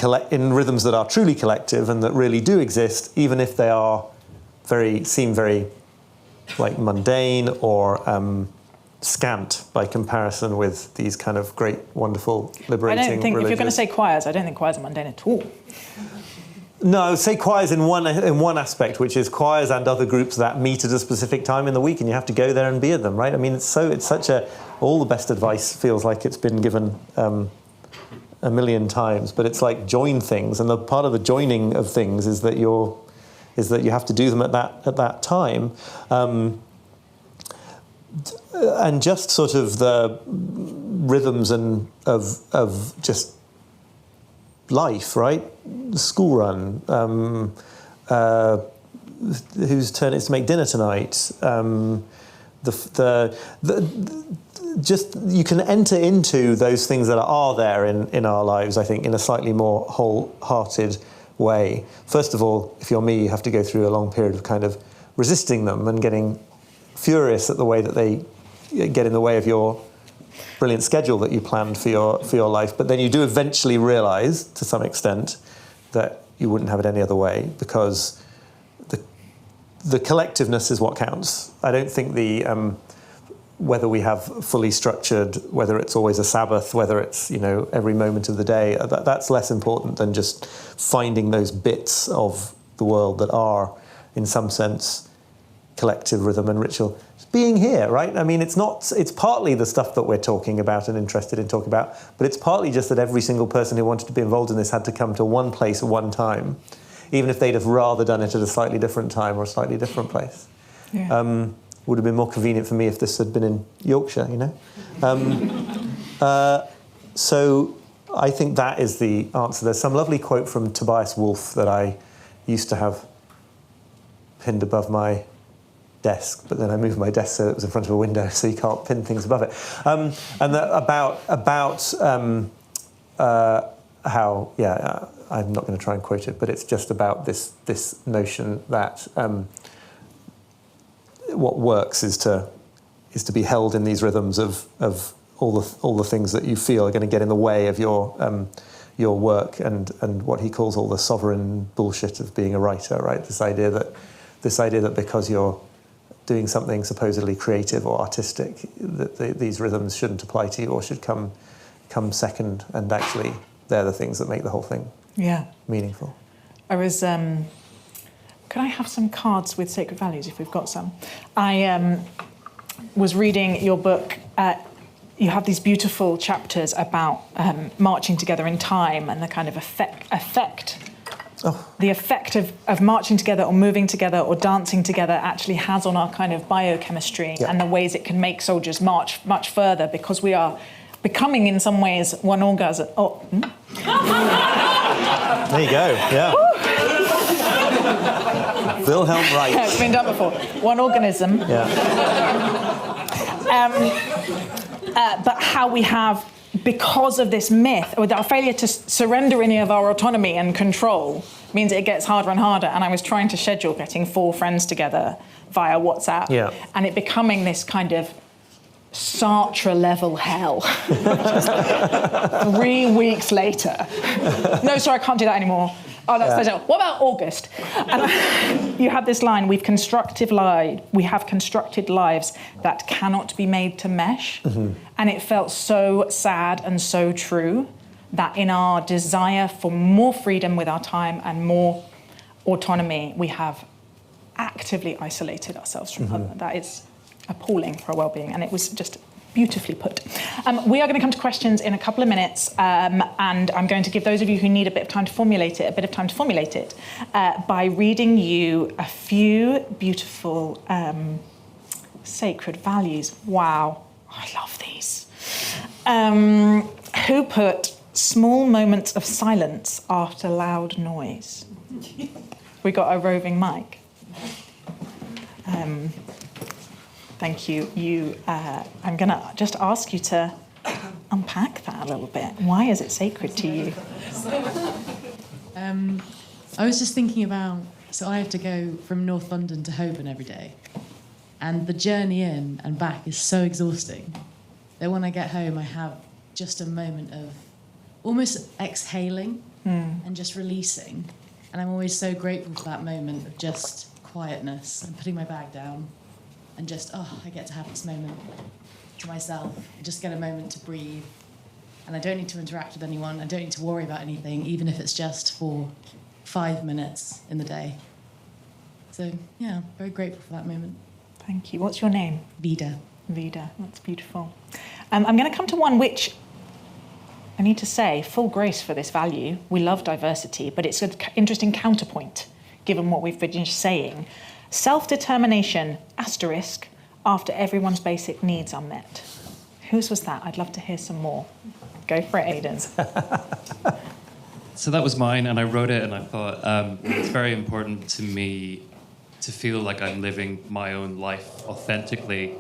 Speaker 2: rhythms that are truly collective and that really do exist, even if they seem very like mundane or scant by comparison with these kind of great, wonderful, liberating
Speaker 1: I don't think, if you're going to say choirs, I don't think choirs are mundane at all.
Speaker 2: No, I would say choirs in one aspect, which is choirs and other groups that meet at a specific time in the week, and you have to go there and be at them, right? I mean, it's such all the best advice feels like it's been given a million times, but it's like join things, and the part of the joining of things is that you have to do them at that time. And just sort of the rhythms of just life, right? The school run, whose turn it is to make dinner tonight. Just you can enter into those things that are there in our lives, I think, in a slightly more wholehearted way. First of all, if you're me, you have to go through a long period of kind of resisting them and getting furious at the way that they get in the way of your brilliant schedule that you planned for your life. But then you do eventually realise, to some extent, that you wouldn't have it any other way, because the collectiveness is what counts. I don't think whether we have fully structured, whether it's always a Sabbath, whether it's every moment of the day, that's less important than just finding those bits of the world that are, in some sense, collective rhythm and ritual. Just being here, right? I mean, it's partly the stuff that we're talking about and interested in talking about, but it's partly just that every single person who wanted to be involved in this had to come to one place at one time, even if they'd have rather done it at a slightly different time or a slightly different place. Yeah. Would have been more convenient for me if this had been in Yorkshire, So I think that is the answer. There's some lovely quote from Tobias Wolff that I used to have pinned above my desk, but then I moved my desk so it was in front of a window, so you can't pin things above it. And about how, I'm not going to try and quote it, but it's just about this notion that what works is to be held in these rhythms of all the things that you feel are going to get in the way of your work, and what he calls all the sovereign bullshit of being a writer, right? This idea that because you're doing something supposedly creative or artistic, that these rhythms shouldn't apply to you or should come second, and actually they're the things that make the whole thing meaningful.
Speaker 1: I was... Could I have some cards with sacred values, if we've got some? I was reading your book. You have these beautiful chapters about marching together in time and the kind of effect. The effect of marching together or moving together or dancing together actually has on our kind of biochemistry, and the ways it can make soldiers march much further, because we are becoming in some ways one orgasm.
Speaker 2: There you go, yeah. Wilhelm Reich.
Speaker 1: Yeah, it's been done before. One organism.
Speaker 2: Yeah.
Speaker 1: But how we have, because of this myth, with our failure to surrender any of our autonomy and control, means it gets harder and harder. And I was trying to schedule getting 4 friends together via WhatsApp, and it becoming this kind of Sartre level hell. 3 weeks later. No, sorry, I can't do that anymore. Oh, that's better. What about August? And you had this line: we have constructed lives that cannot be made to mesh. And it felt so sad and so true that in our desire for more freedom with our time and more autonomy, we have actively isolated ourselves from other. That is appalling for our well-being, and it was just beautifully put. We are going to come to questions in a couple of minutes, and I'm going to give those of you who need a bit of time to formulate it, by reading you a few beautiful sacred values. Wow, I love these. Who put small moments of silence after loud noise? We got a roving mic. Thank you. I'm going to just ask you to unpack that a little bit. Why is it sacred to you?
Speaker 3: I was just thinking about, so I have to go from North London to Holborn every day. And the journey in and back is so exhausting that when I get home, I have just a moment of almost exhaling and just releasing. And I'm always so grateful for that moment of just quietness and putting my bag down. And just, I get to have this moment to myself. I just get a moment to breathe. And I don't need to interact with anyone. I don't need to worry about anything, even if it's just for 5 minutes in the day. So, yeah, very grateful for that moment.
Speaker 1: Thank you. What's your name?
Speaker 3: Vida.
Speaker 1: Vida, that's beautiful. I'm going to come to one which, I need to say, full grace for this value. We love diversity, but it's an interesting counterpoint, given what we've been just saying. Self-determination, asterisk, after everyone's basic needs are met. Whose was that? I'd love to hear some more. Go for it, Aidan.
Speaker 4: So that was mine, and I wrote it, and I thought it's very important to me to feel like I'm living my own life authentically.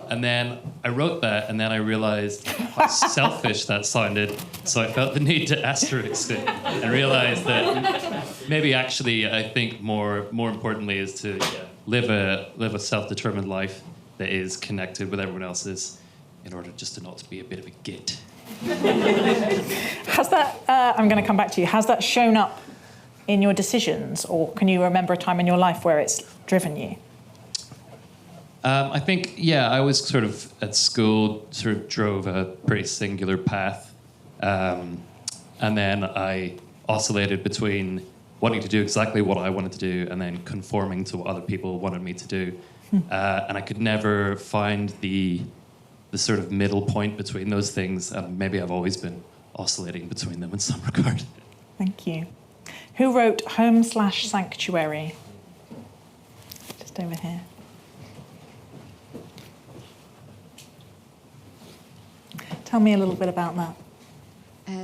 Speaker 4: And then I wrote that, and then I realized how selfish that sounded, so I felt the need to asterisk it and realized that maybe actually I think more importantly is to live a self-determined life that is connected with everyone else's, in order just to not to be a bit of a git.
Speaker 1: Has that, I'm going to come back to you, has that shown up in your decisions, or can you remember a time in your life where it's driven you?
Speaker 4: I think, I was sort of at school, sort of drove a pretty singular path. And then I oscillated between wanting to do exactly what I wanted to do and then conforming to what other people wanted me to do. And I could never find the sort of middle point between those things. And maybe I've always been oscillating between them in some regard.
Speaker 1: Thank you. Who wrote Home/Sanctuary? Just over here. Tell me a little bit about that.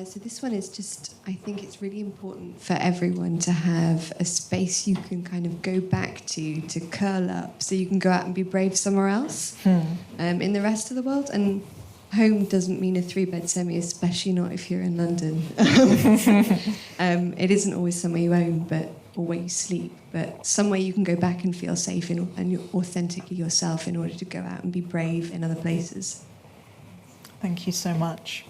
Speaker 5: So this one is just, I think it's really important for everyone to have a space you can kind of go back to curl up, so you can go out and be brave somewhere else in the rest of the world. And home doesn't mean a 3-bed semi, especially not if you're in London. It isn't always somewhere you own, or where you sleep, but somewhere you can go back and feel safe and you're authentically yourself in order to go out and be brave in other places.
Speaker 1: Thank you so much.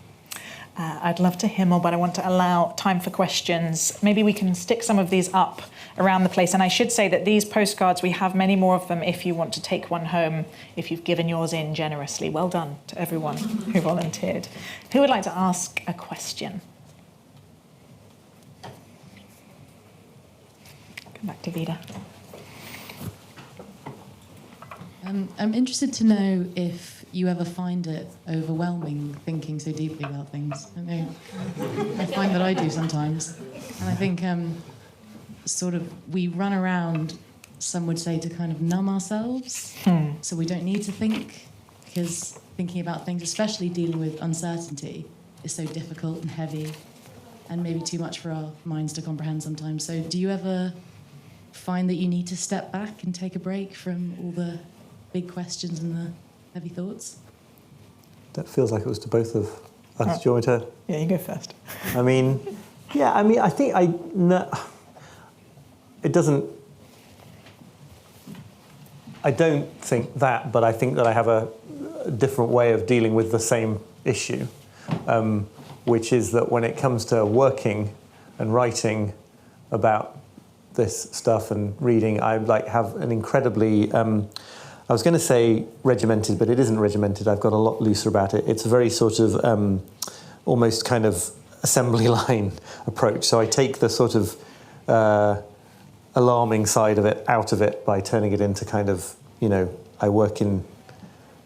Speaker 1: I'd love to hear more, but I want to allow time for questions. Maybe we can stick some of these up around the place. And I should say that these postcards, we have many more of them if you want to take one home, if you've given yours in generously. Well done to everyone who volunteered. Who would like to ask a question? Come back to Vida.
Speaker 3: I'm interested to know if you ever find it overwhelming thinking so deeply about things. I know I find that I do sometimes. And I think sort of we run around, some would say, to kind of numb ourselves. So we don't need to think, because thinking about things, especially dealing with uncertainty, is so difficult and heavy and maybe too much for our minds to comprehend sometimes. So do you ever find that you need to step back and take a break from all the big questions and the heavy thoughts?
Speaker 2: That feels like it was to both of us. Do you want me to?
Speaker 1: Yeah, you go first.
Speaker 2: I mean, I think it doesn't. I don't think that, but I think that I have a different way of dealing with the same issue, which is that when it comes to working and writing about this stuff and reading, I have an incredibly. I was going to say regimented, but it isn't regimented. I've got a lot looser about it. It's a very sort of almost kind of assembly line approach. So I take the sort of alarming side of it out of it by turning it into kind of, I work in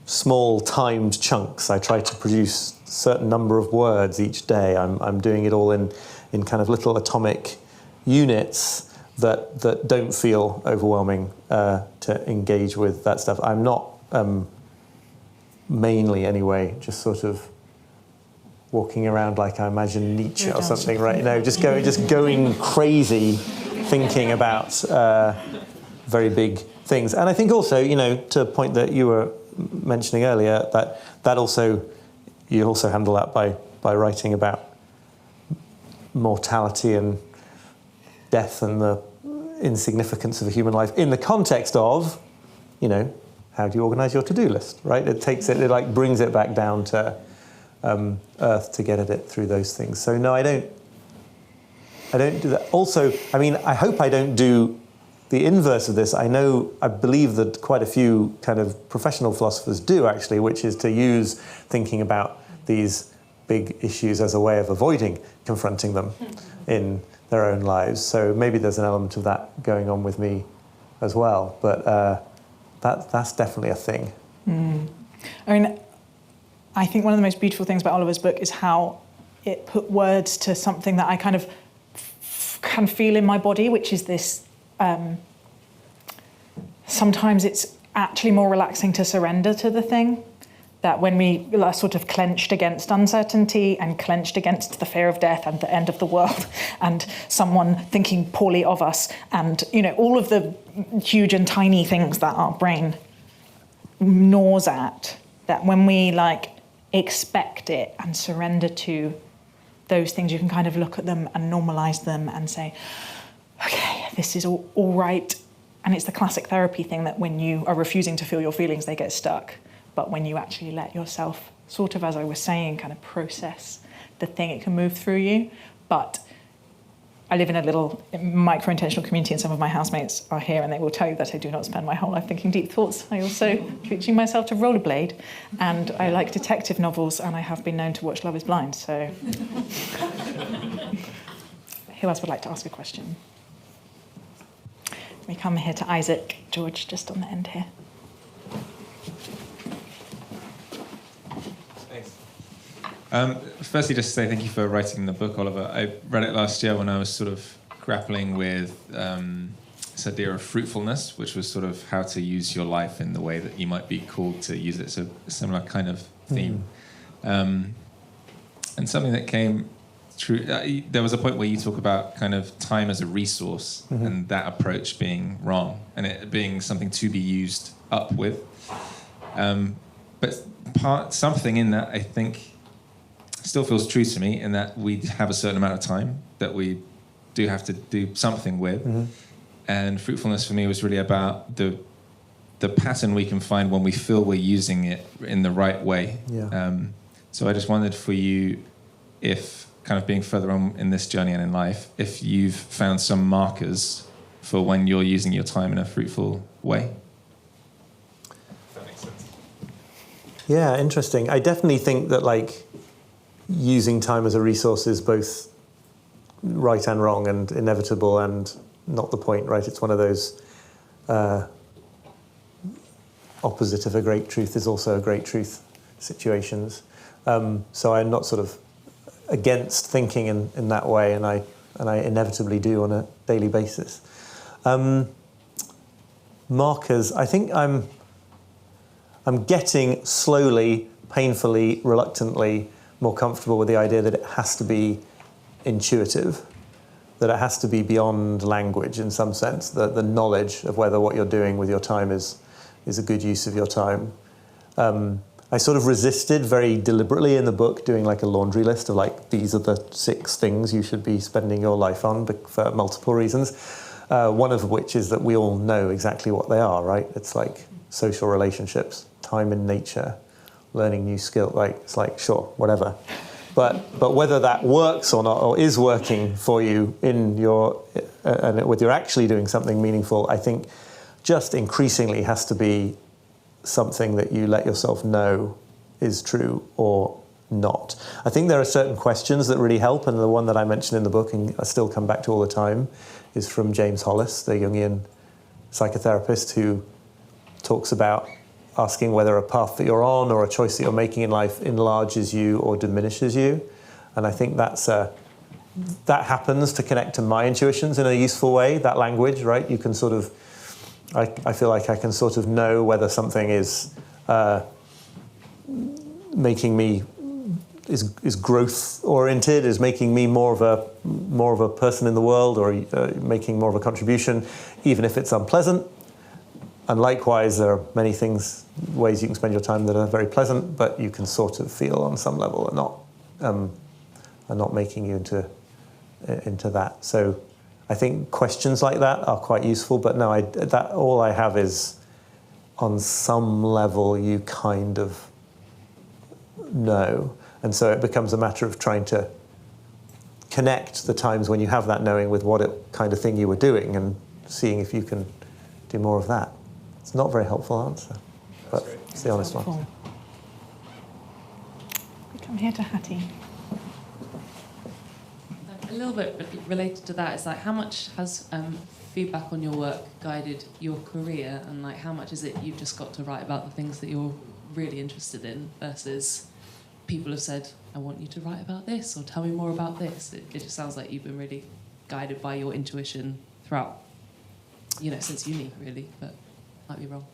Speaker 2: small timed chunks. I try to produce a certain number of words each day. I'm doing it all in kind of little atomic units that don't feel overwhelming to engage with that stuff. I'm not mainly, anyway, just sort of walking around like I imagine Nietzsche or something, right? Just going crazy, thinking about very big things. And I think also, to a point that you were mentioning earlier, that also you also handle that by writing about mortality and death and the insignificance of a human life in the context of, how do you organise your to-do list, right? It brings it back down to earth to get at it through those things. So no, I don't do that. Also, I hope I don't do the inverse of this. I believe that quite a few kind of professional philosophers do actually, which is to use thinking about these big issues as a way of avoiding confronting them in their own lives. So maybe there's an element of that going on with me as well. But that's definitely a thing.
Speaker 1: I think one of the most beautiful things about Oliver's book is how it put words to something that I kind of can feel in my body, which is this, sometimes it's actually more relaxing to surrender to the thing. That when we are sort of clenched against uncertainty and clenched against the fear of death and the end of the world and someone thinking poorly of us and, all of the huge and tiny things that our brain gnaws at, that when we expect it and surrender to those things, you can kind of look at them and normalize them and say, okay, this is all right. And it's the classic therapy thing that when you are refusing to feel your feelings, they get stuck. But when you actually let yourself, sort of as I was saying, kind of process the thing, it can move through you. But I live in a little micro-intentional community, and some of my housemates are here, and they will tell you that I do not spend my whole life thinking deep thoughts. I also teaching myself to rollerblade, and I like detective novels, and I have been known to watch Love is Blind. So, who else would like to ask a question? We come here to Isaac. George, just on the end here.
Speaker 6: Firstly, just to say thank you for writing the book, Oliver. I read it last year when I was sort of grappling with this idea of fruitfulness, which was sort of how to use your life in the way that you might be called to use it. So a similar kind of theme. And something that came true, there was a point where you talk about kind of time as a resource and that approach being wrong and it being something to be used up with. But something in that, I think, still feels true to me in that we have a certain amount of time that we do have to do something with. And fruitfulness for me was really about the pattern we can find when we feel we're using it in the right way. So I just wondered for you, if kind of being further on in this journey and in life, if you've found some markers for when you're using your time in a fruitful way. If that makes sense.
Speaker 2: Yeah, interesting. I definitely think that like using time as a resource is both right and wrong and inevitable and not the point, right? It's one of those opposite of a great truth is also a great truth situations. So I'm not sort of against thinking in that way, and I inevitably do on a daily basis. Markers, I think I'm getting slowly, painfully, reluctantly more comfortable with the idea that it has to be intuitive, that it has to be beyond language in some sense, the knowledge of whether what you're doing with your time is a good use of your time. I sort of resisted very deliberately in the book doing like a laundry list of like, these are the 6 things you should be spending your life on for multiple reasons. One of which is that we all know exactly what they are, right? It's like social relationships, time in nature, learning new skills, like, it's like, sure, whatever. But whether that works or not, or is working for you in your, and whether you're actually doing something meaningful, I think just increasingly has to be something that you let yourself know is true or not. I think there are certain questions that really help, and the one that I mentioned in the book and I still come back to all the time is from James Hollis, the Jungian psychotherapist, who talks about asking whether a path that you're on or a choice that you're making in life enlarges you or diminishes you. And I think that happens to connect to my intuitions in a useful way, that language, right? You can sort of, I feel like I can sort of know whether something is making me, is growth oriented, is making me more of a person in the world, or making more of a contribution, even if it's unpleasant. And likewise, there are many ways you can spend your time that are very pleasant, but you can sort of feel on some level are not making you into that. So I think questions like that are quite useful, but no, all I have is on some level you kind of know. And so it becomes a matter of trying to connect the times when you have that knowing with what kind of thing you were doing and seeing if you can do more of that. It's not a very helpful answer, but it's the honest one.
Speaker 1: We come here to Hattie.
Speaker 3: A little bit related to that is like, how much has feedback on your work guided your career, and like how much is it you've just got to write about the things that you're really interested in versus people have said, I want you to write about this or tell me more about this. It just sounds like you've been really guided by your intuition throughout, since uni really, but might be wrong.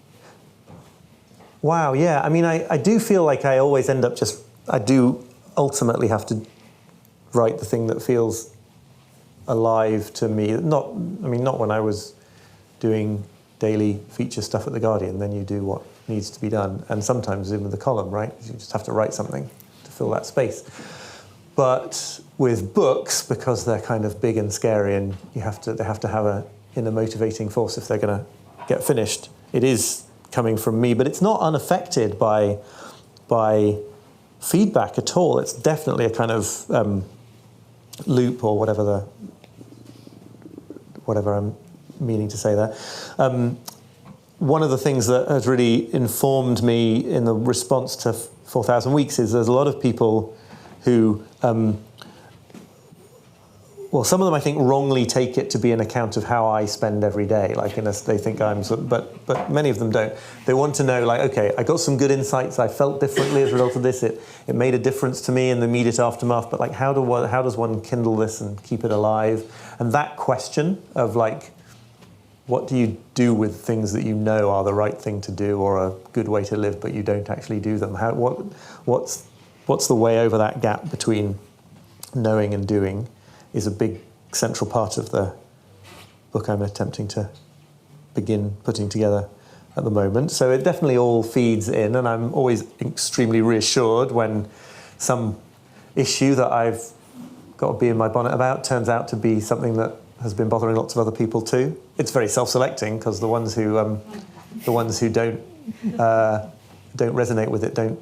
Speaker 2: Wow, yeah. I mean, I do feel like I always end up I do ultimately have to write the thing that feels alive to me. Not when I was doing daily feature stuff at The Guardian, then you do what needs to be done. And sometimes even the column, right? You just have to write something to fill that space. But with books, because they're kind of big and scary and they have to have an inner motivating force if they're going to get finished, it is coming from me, but it's not unaffected by feedback at all. It's definitely a kind of loop or whatever I'm meaning to say there. One of the things that has really informed me in the response to 4,000 Weeks is there's a lot of people who, some of them I think wrongly take it to be an account of how I spend every day. They think I'm, but many of them don't. They want to know, okay, I got some good insights. I felt differently as a result of this. It made a difference to me in the immediate aftermath. But how does one kindle this and keep it alive? And that question of what do you do with things that you know are the right thing to do or a good way to live, but you don't actually do them? What's the way over that gap between knowing and doing is a big central part of the book I'm attempting to begin putting together at the moment. So it definitely all feeds in, and I'm always extremely reassured when some issue that I've got to be in my bonnet about turns out to be something that has been bothering lots of other people too. It's very self-selecting because the ones who don't resonate with it don't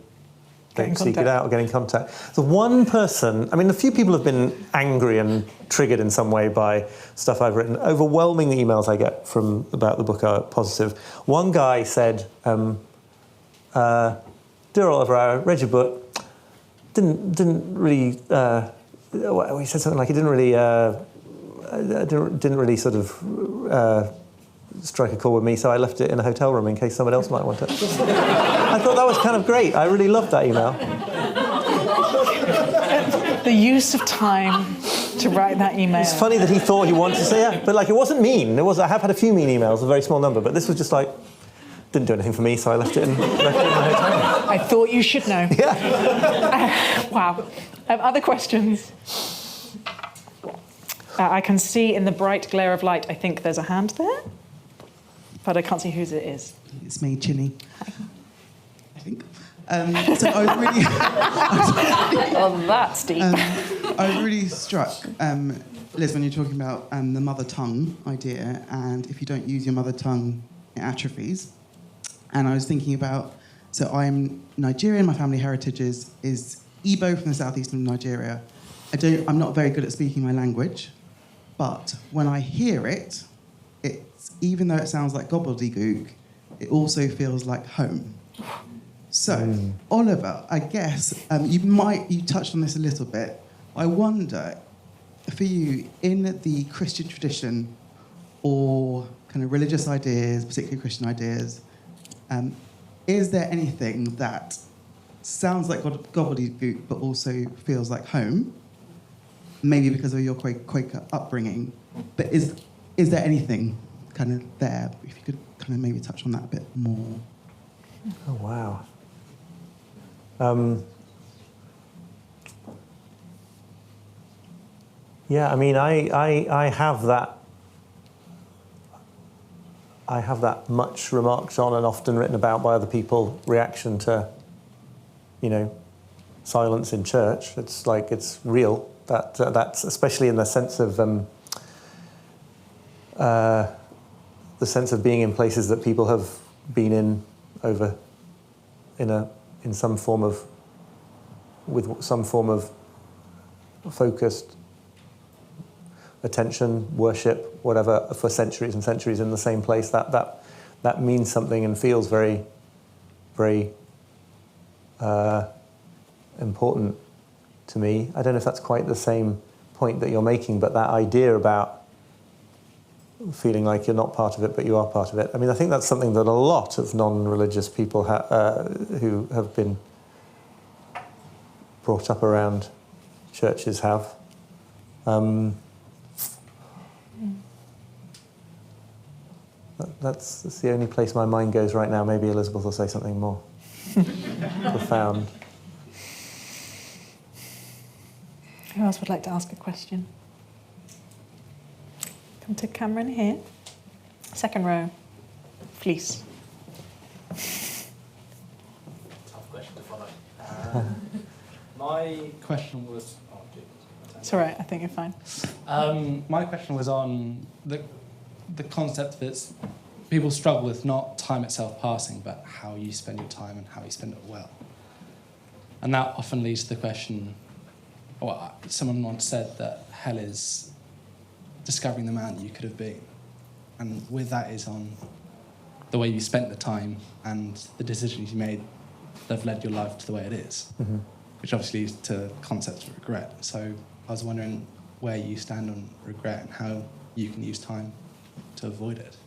Speaker 2: seek it out or get in contact. The one person, I mean, a few people have been angry and triggered in some way by stuff I've written. Overwhelming emails I get about the book are positive. One guy said, "Dear Oliver, I read your book. Didn't really." He said something like, "It didn't really sort of strike a chord with me, so I left it in a hotel room in case someone else might want it." I thought that was kind of great. I really loved that email.
Speaker 1: The use of time to write that email.
Speaker 2: It's funny that he thought he wanted to say that, but like it wasn't mean. I have had a few mean emails, a very small number, but this was just like, didn't do anything for me, so I left it in a hotel room.
Speaker 1: I thought you should know.
Speaker 2: Yeah.
Speaker 1: Wow. Other questions? I can see in the bright glare of light, I think there's a hand there, but I can't see whose it is.
Speaker 7: It's me, Chinny. I think. So I was really...
Speaker 1: Oh, that's deep.
Speaker 7: I was really struck, Liz, when you're talking about the mother tongue idea, and if you don't use your mother tongue, it atrophies. And I was thinking about, so I'm Nigerian, my family heritage is Igbo from the southeast of Nigeria. I'm not very good at speaking my language, but when I hear it, even though it sounds like gobbledygook, it also feels like home. So, Oliver, I guess you touched on this a little bit. I wonder, for you, in the Christian tradition or kind of religious ideas, particularly Christian ideas, is there anything that sounds like gobbledygook but also feels like home? Maybe because of your Quaker upbringing, but is there anything kind of there? If you could kind of maybe touch on that a bit more.
Speaker 2: Oh, wow. Yeah, I mean, I have that. I have that much remarked on and often written about by other people reaction to, silence in church. It's like it's real. That's especially in the sense of being in places that people have been in in some form of focused attention, worship, whatever, for centuries and centuries in the same place. That means something and feels very, very important to me. I don't know if that's quite the same point that you're making, but that idea about feeling like you're not part of it, but you are part of it. I mean, I think that's something that a lot of non-religious people who have been brought up around churches have. That's the only place my mind goes right now. Maybe Elizabeth will say something more profound.
Speaker 1: Who else would like to ask a question? Come to Cameron here. Second row. Fleece.
Speaker 8: Tough question to follow. My question was...
Speaker 1: It's all right, I think you're fine.
Speaker 8: My question was on the concept that people struggle with not time itself passing, but how you spend your time and how you spend it well. And that often leads to the question, someone once said that hell is discovering the man that you could have been. And with that is on the way you spent the time and the decisions you made that have led your life to the way it is, which obviously leads to concepts of regret. So I was wondering where you stand on regret and how you can use time to avoid it.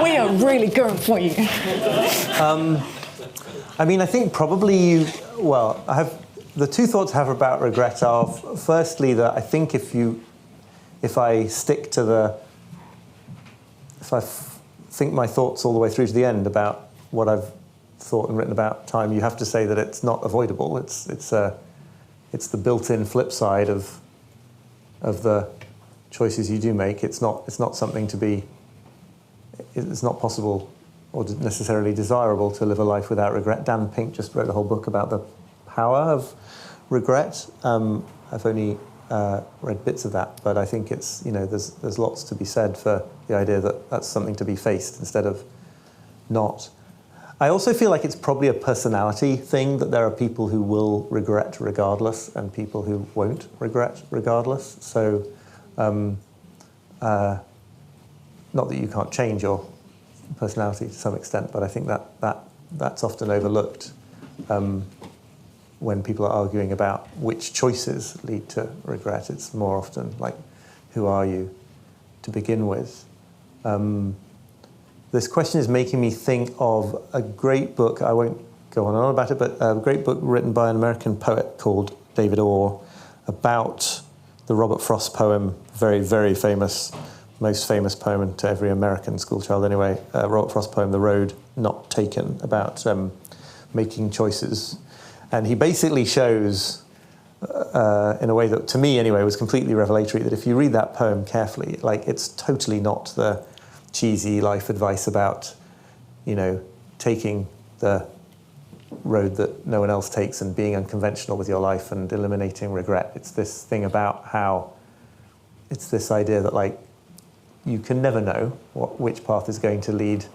Speaker 1: We are really going for you.
Speaker 2: I mean, I think probably I have the two thoughts I have about regret are firstly that I think if I think my thoughts all the way through to the end about what I've thought and written about time, you have to say that it's not avoidable. It's the built-in flip side of the choices you do make. It's not something to be. It's not possible or necessarily desirable to live a life without regret. Dan Pink just wrote a whole book about the power of regret. I've only read bits of that, but I think it's there's lots to be said for the idea that that's something to be faced instead of not. I also feel like it's probably a personality thing, that there are people who will regret regardless and people who won't regret regardless. So, not that you can't change your personality to some extent, but I think that's often overlooked when people are arguing about which choices lead to regret. It's more often like, who are you to begin with? This question is making me think of a great book. I won't go on and on about it, but a great book written by an American poet called David Orr about the Robert Frost poem, very, very famous, most famous poem to every American schoolchild anyway, Robert Frost poem, The Road Not Taken, about making choices. And he basically shows, in a way that, to me anyway, was completely revelatory, that if you read that poem carefully, like, it's totally not the cheesy life advice about, taking the road that no one else takes and being unconventional with your life and eliminating regret. It's this thing about how it's this idea that, like, you can never know which path is going to lead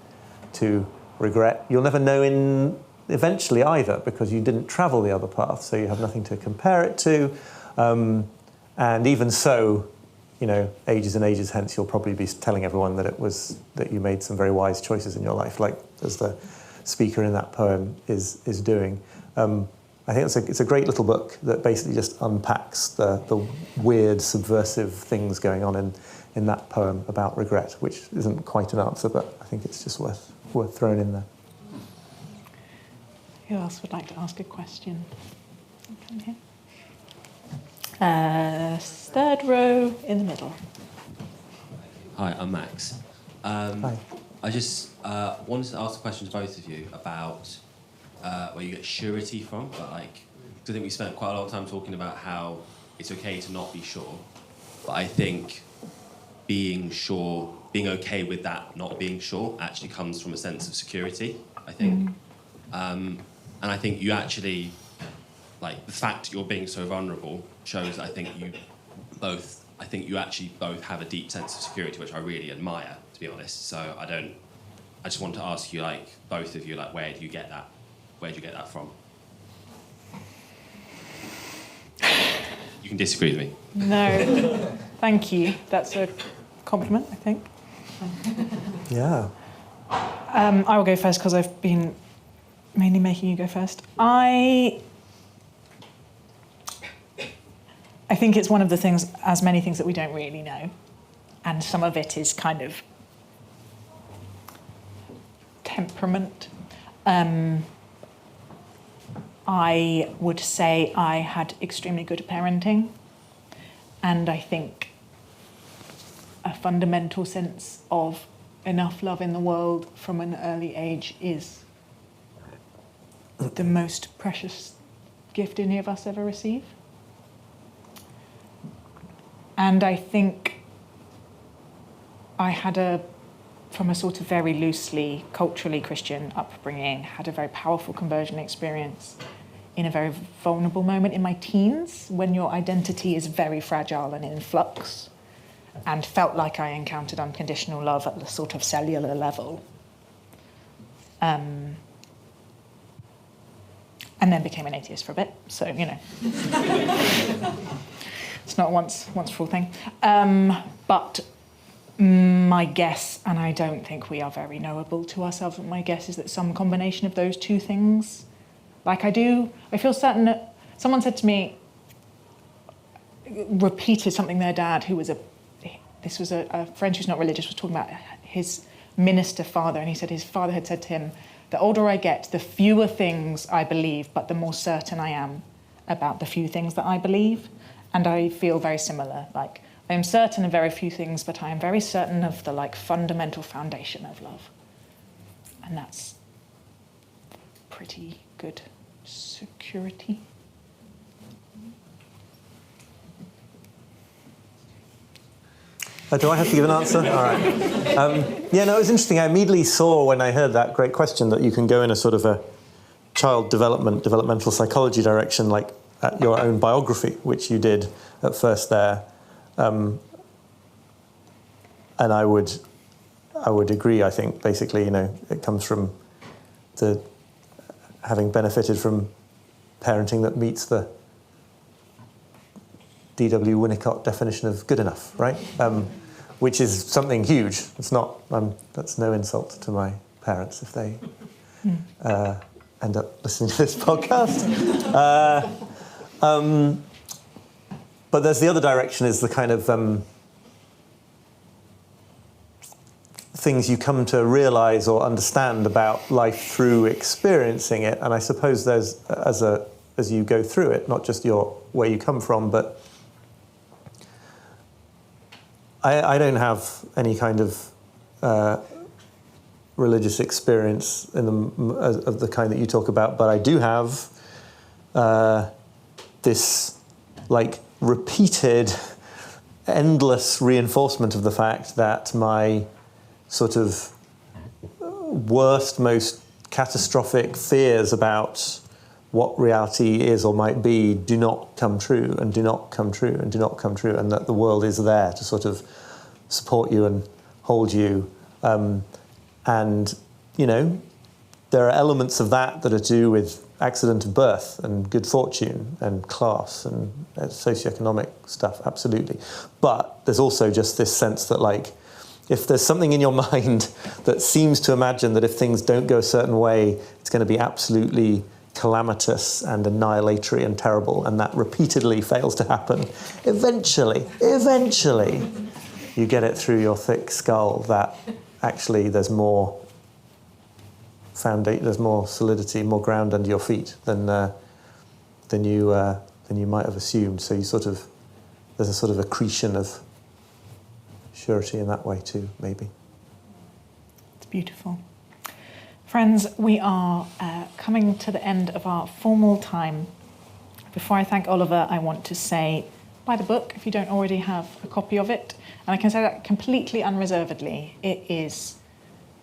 Speaker 2: to regret. You'll never know eventually either, because you didn't travel the other path, so you have nothing to compare it to. And even so, ages and ages hence, you'll probably be telling everyone that you made some very wise choices in your life, like as the speaker in that poem is doing. I think it's a great little book that basically just unpacks the weird, subversive things going on in that poem about regret, which isn't quite an answer, but I think it's just worth throwing in there.
Speaker 1: Who else would like to ask a question? Come here. Third row in the middle.
Speaker 9: Hi, I'm Max.
Speaker 2: Hi.
Speaker 9: I just wanted to ask a question to both of you about where you get surety from. But I think we spent quite a lot of time talking about how it's okay to not be sure. But I think being sure, being okay with that not being sure, actually comes from a sense of security, I think. And I think you actually, the fact you're being so vulnerable shows, I think you actually both have a deep sense of security, which I really admire, to be honest. So I just want to ask you, both of you, where do you get that? Where do you get that from? You can disagree with me.
Speaker 1: No, thank you. That's a compliment, I think.
Speaker 2: Yeah.
Speaker 1: I will go first because I've been mainly making you go first. I think it's one of the things, as many things, that we don't really know. And some of it is kind of temperament. I would say I had extremely good parenting. And I think a fundamental sense of enough love in the world from an early age is the most precious gift any of us ever receive. And I think I had from a sort of very loosely, culturally Christian upbringing, had a very powerful conversion experience in a very vulnerable moment in my teens, when your identity is very fragile and in flux, and felt like I encountered unconditional love at the sort of cellular level. And then became an atheist for a bit, so, it's not a once for all thing. But my guess, and I don't think we are very knowable to ourselves, but my guess is that some combination of those two things, I feel certain that someone said to me, repeated something their dad, who was a friend who's not religious, was talking about his minister father, and he said his father had said to him, the older I get, the fewer things I believe, but the more certain I am about the few things that I believe. And I feel very similar. I am certain of very few things, but I am very certain of the fundamental foundation of love. And that's pretty good security.
Speaker 2: Do I have to give an answer? All right. It was interesting. I immediately saw, when I heard that great question, that you can go in a sort of a child developmental psychology direction, at your own biography, which you did at first there. And I I would agree. I think basically, it comes from having benefited from parenting that meets the D.W. Winnicott definition of good enough, right? Which is something huge. It's not. That's no insult to my parents if they end up listening to this podcast. But there's the other direction, is the kind of things you come to realize or understand about life through experiencing it. And I suppose there's, as you go through it, not just where you come from, but I don't have any kind of religious experience of the kind that you talk about, but I do have this repeated, endless reinforcement of the fact that my sort of worst, most catastrophic fears about what reality is or might be do not come true, and do not come true, and do not come true, and that the world is there to sort of support you and hold you. And, there are elements of that are to do with accident of birth and good fortune and class and socioeconomic stuff, absolutely. But there's also just this sense that, if there's something in your mind that seems to imagine that if things don't go a certain way, it's going to be absolutely calamitous and annihilatory and terrible, and that repeatedly fails to happen, eventually, you get it through your thick skull that actually there's more there's more solidity, more ground under your feet than you might have assumed. So there's a sort of accretion of surety in that way too, maybe.
Speaker 1: It's beautiful. Friends, we are coming to the end of our formal time. Before I thank Oliver, I want to say, buy the book if you don't already have a copy of it. And I can say that completely unreservedly. It is,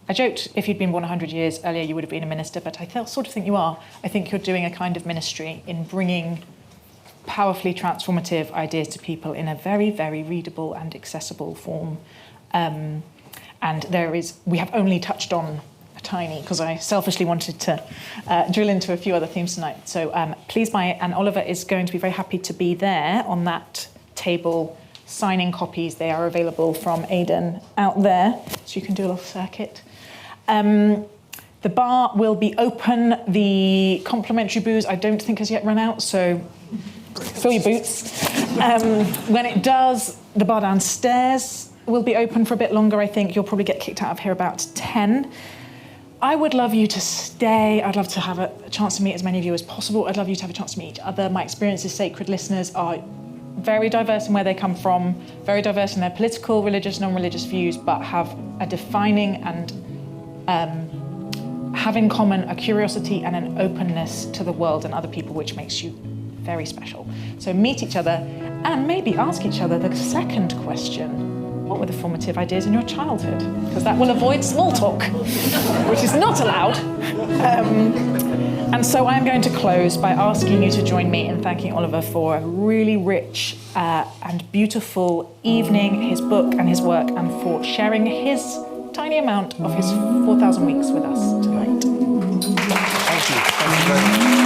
Speaker 1: I joked if you'd been born 100 years earlier, you would have been a minister, but I sort of think you are. I think you're doing a kind of ministry in bringing powerfully transformative ideas to people in a very, very readable and accessible form. And we have only touched on a tiny, because I selfishly wanted to drill into a few other themes tonight. So please buy it, and Oliver is going to be very happy to be there on that table signing copies. They are available from Aidan out there, so you can do a little circuit. The bar will be open. The complimentary booze I don't think has yet run out, so fill your boots. When it does, the bar downstairs will be open for a bit longer, I think. You'll probably get kicked out of here about 10. I would love you to stay. I'd love to have a chance to meet as many of you as possible. I'd love you to have a chance to meet each other. My Experience is Sacred listeners are very diverse in where they come from, very diverse in their political, religious, non-religious views, but have a defining and have in common a curiosity and an openness to the world and other people, which makes you very special. So meet each other and maybe ask each other the second question: what were the formative ideas in your childhood? Because that will avoid small talk, which is not allowed. And so I'm going to close by asking you to join me in thanking Oliver for a really rich and beautiful evening, his book and his work, and for sharing his tiny amount of his 4,000 weeks with us tonight.
Speaker 2: Thank you. Thank you very much.